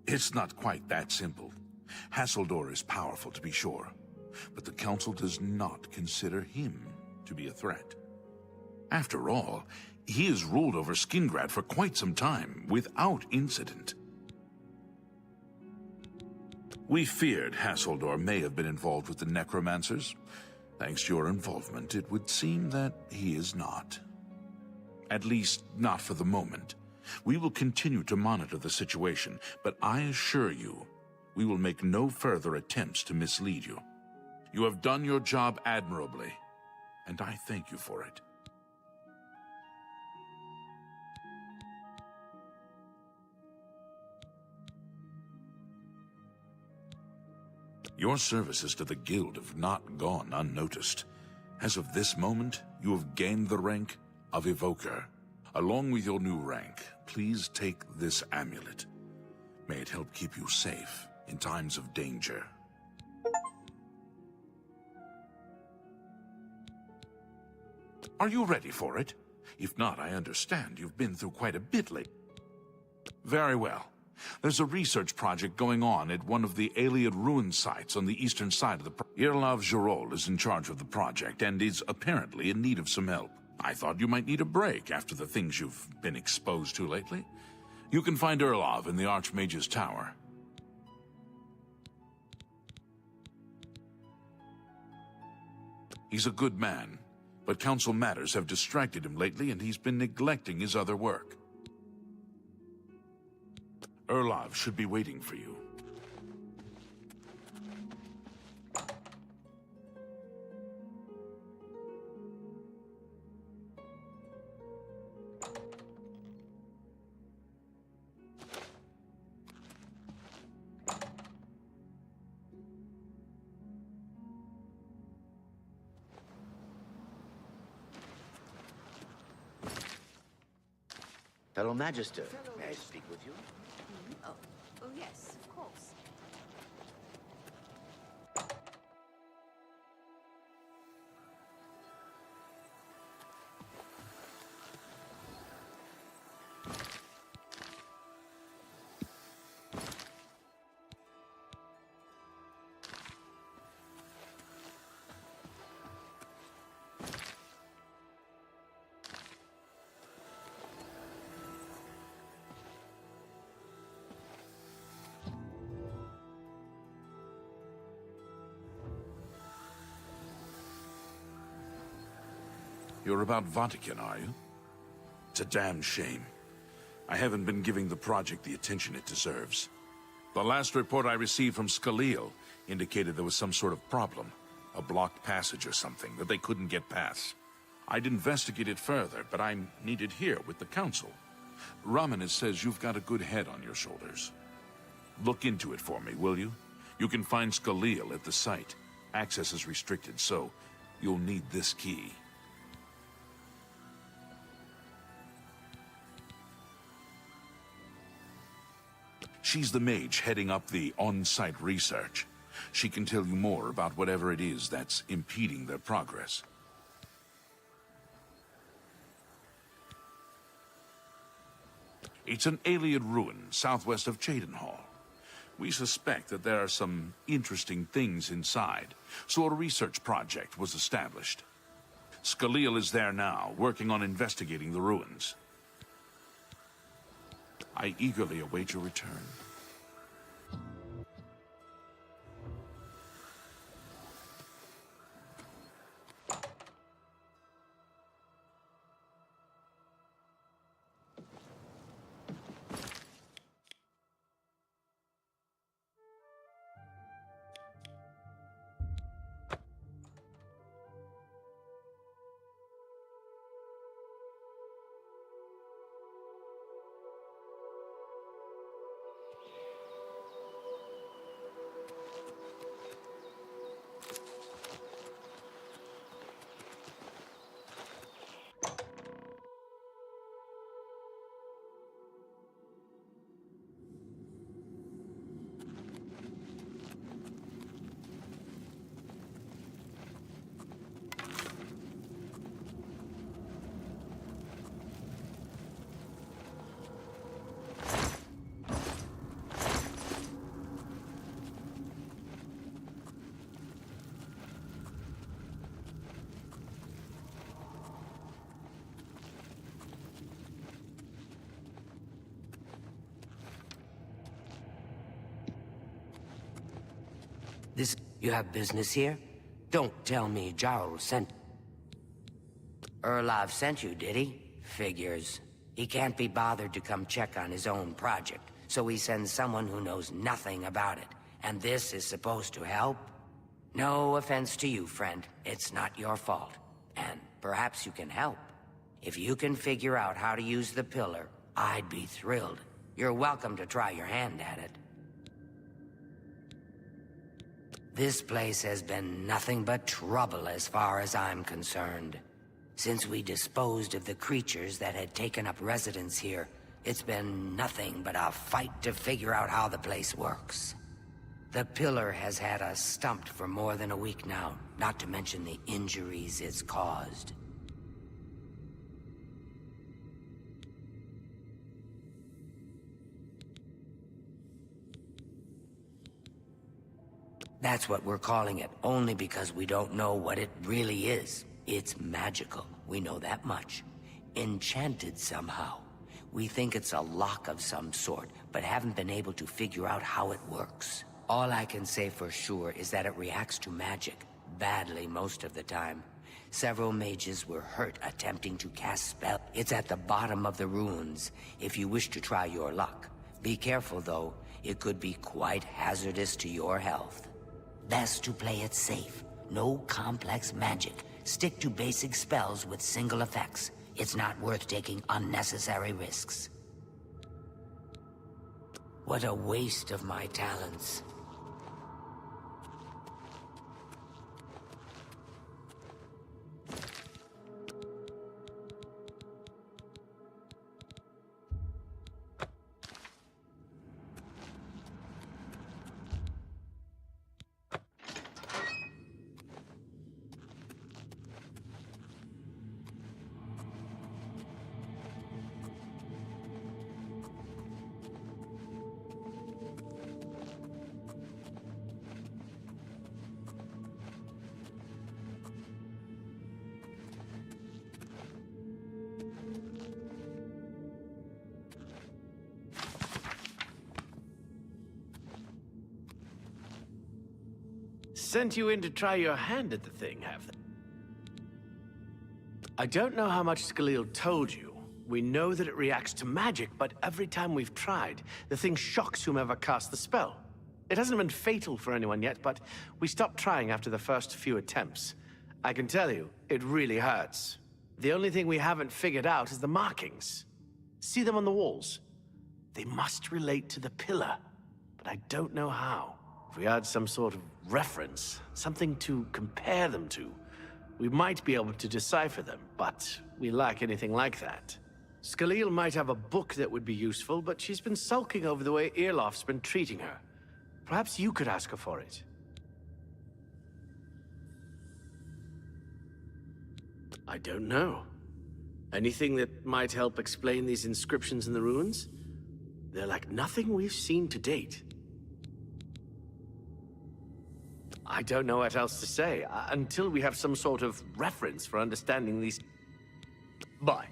It's not quite that simple. Hasseldor is powerful, to be sure, but the Council does not consider him to be a threat. After all, he has ruled over Skingrad for quite some time, without incident. We feared Hasseldor may have been involved with the necromancers. Thanks to your involvement, it would seem that he is not. At least, not for the moment. We will continue to monitor the situation, but I assure you, we will make no further attempts to mislead you. You have done your job admirably, and I thank you for it. Your services to the Guild have not gone unnoticed. As of this moment, you have gained the rank of Evoker. Along with your new rank, please take this amulet. May it help keep you safe in times of danger. Are you ready for it? If not, I understand you've been through quite a bit lately. Very well. There's a research project going on at one of the Aliad ruin sites on the eastern side of the Irlav Jirol is in charge of the project and is apparently in need of some help. I thought you might need a break after the things you've been exposed to lately. You can find Irlav in the Archmage's Tower. He's a good man, but council matters have distracted him lately and he's been neglecting his other work. Irlav should be waiting for you. Fellow Magister, may I speak with you? Oh, yes, of course. You're about Vatican, are you? It's a damn shame. I haven't been giving the project the attention it deserves. The last report I received from Scaleel indicated there was some sort of problem. A blocked passage or something that they couldn't get past. I'd investigate it further, but I'm needed here with the Council. Ramanis says you've got a good head on your shoulders. Look into it for me, will you? You can find Scaleel at the site. Access is restricted, so you'll need this key. She's the mage heading up the on-site research. She can tell you more about whatever it is that's impeding their progress. It's an alien ruin southwest of Cheydinhall. We suspect that there are some interesting things inside, so a research project was established. Scaleel is there now, working on investigating the ruins. I eagerly await your return. You have business here? Don't tell me Jarl sent... Erlov sent you, did he? Figures. He can't be bothered to come check on his own project, so he sends someone who knows nothing about it. And this is supposed to help? No offense to you, friend. It's not your fault. And perhaps you can help. If you can figure out how to use the pillar, I'd be thrilled. You're welcome to try your hand at it. This place has been nothing but trouble as far as I'm concerned. Since we disposed of the creatures that had taken up residence here, it's been nothing but a fight to figure out how the place works. The pillar has had us stumped for more than a week now, not to mention the injuries it's caused. That's what we're calling it, only because we don't know what it really is. It's magical, we know that much. Enchanted somehow. We think it's a lock of some sort, but haven't been able to figure out how it works. All I can say for sure is that it reacts to magic, badly most of the time. Several mages were hurt attempting to cast spells. It's at the bottom of the ruins, if you wish to try your luck. Be careful though, it could be quite hazardous to your health. Best to play it safe. No complex magic. Stick to basic spells with single effects. It's not worth taking unnecessary risks. What a waste of my talents. Sent you in to try your hand at the thing, have they? I don't know how much Skalil told you. We know that it reacts to magic, but every time we've tried, the thing shocks whomever cast the spell. It hasn't been fatal for anyone yet, but we stopped trying after the first few attempts. I can tell you, it really hurts. The only thing we haven't figured out is the markings. See them on the walls? They must relate to the pillar, but I don't know how. If we had some sort of reference, something to compare them to, we might be able to decipher them, but we lack anything like that. Skalil might have a book that would be useful, but she's been sulking over the way Irloff's been treating her. Perhaps you could ask her for it. I don't know. Anything that might help explain these inscriptions in the ruins? They're like nothing we've seen to date. I don't know what else to say, until we have some sort of reference for understanding these... Bye.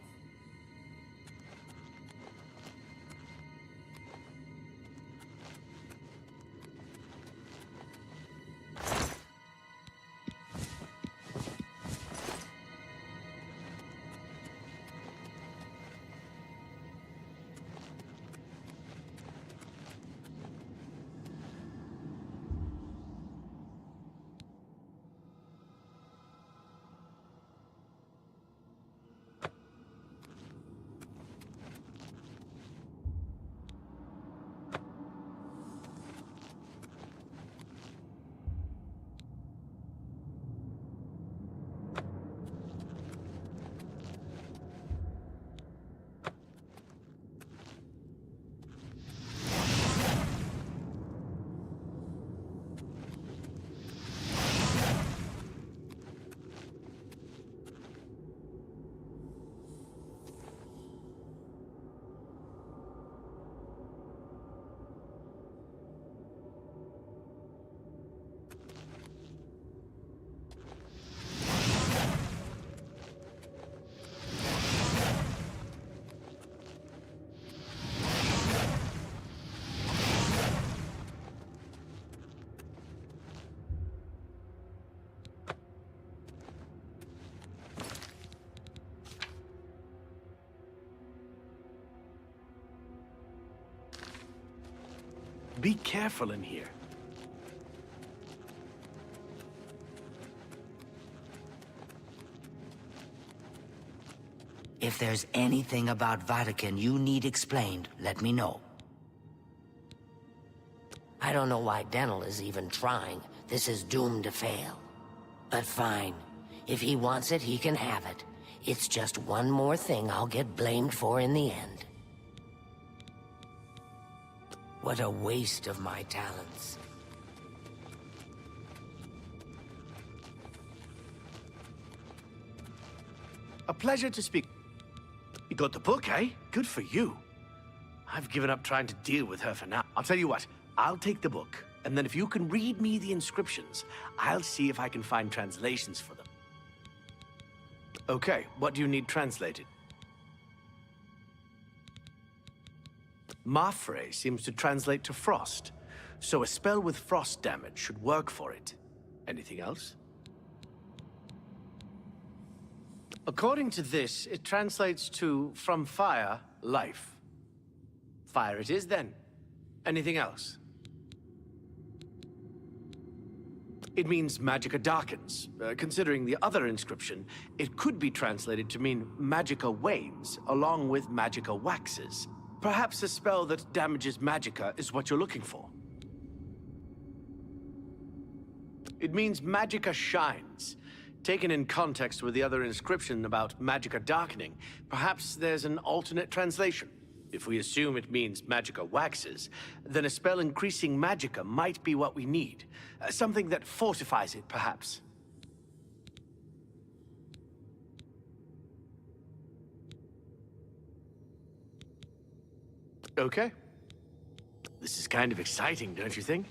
Be careful in here. If there's anything about Vatican you need explained, let me know. I don't know why Dental is even trying. This is doomed to fail. But fine. If he wants it, he can have it. It's just one more thing I'll get blamed for in the end. What a waste of my talents. A pleasure to speak. You got the book, eh? Good for you. I've given up trying to deal with her for now. I'll tell you what, I'll take the book, and then if you can read me the inscriptions, I'll see if I can find translations for them. Okay, what do you need translated? Mafre seems to translate to frost, so a spell with frost damage should work for it. Anything else? According to this, it translates to, from fire, life. Fire it is, then. Anything else? It means magicka darkens. Considering the other inscription, it could be translated to mean magicka wanes, along with magicka waxes. Perhaps a spell that damages magicka is what you're looking for. It means magicka shines. Taken in context with the other inscription about magicka darkening, perhaps there's an alternate translation. If we assume it means magicka waxes, then a spell increasing magicka might be what we need. Something that fortifies it, perhaps. Okay. This is kind of exciting, don't you think?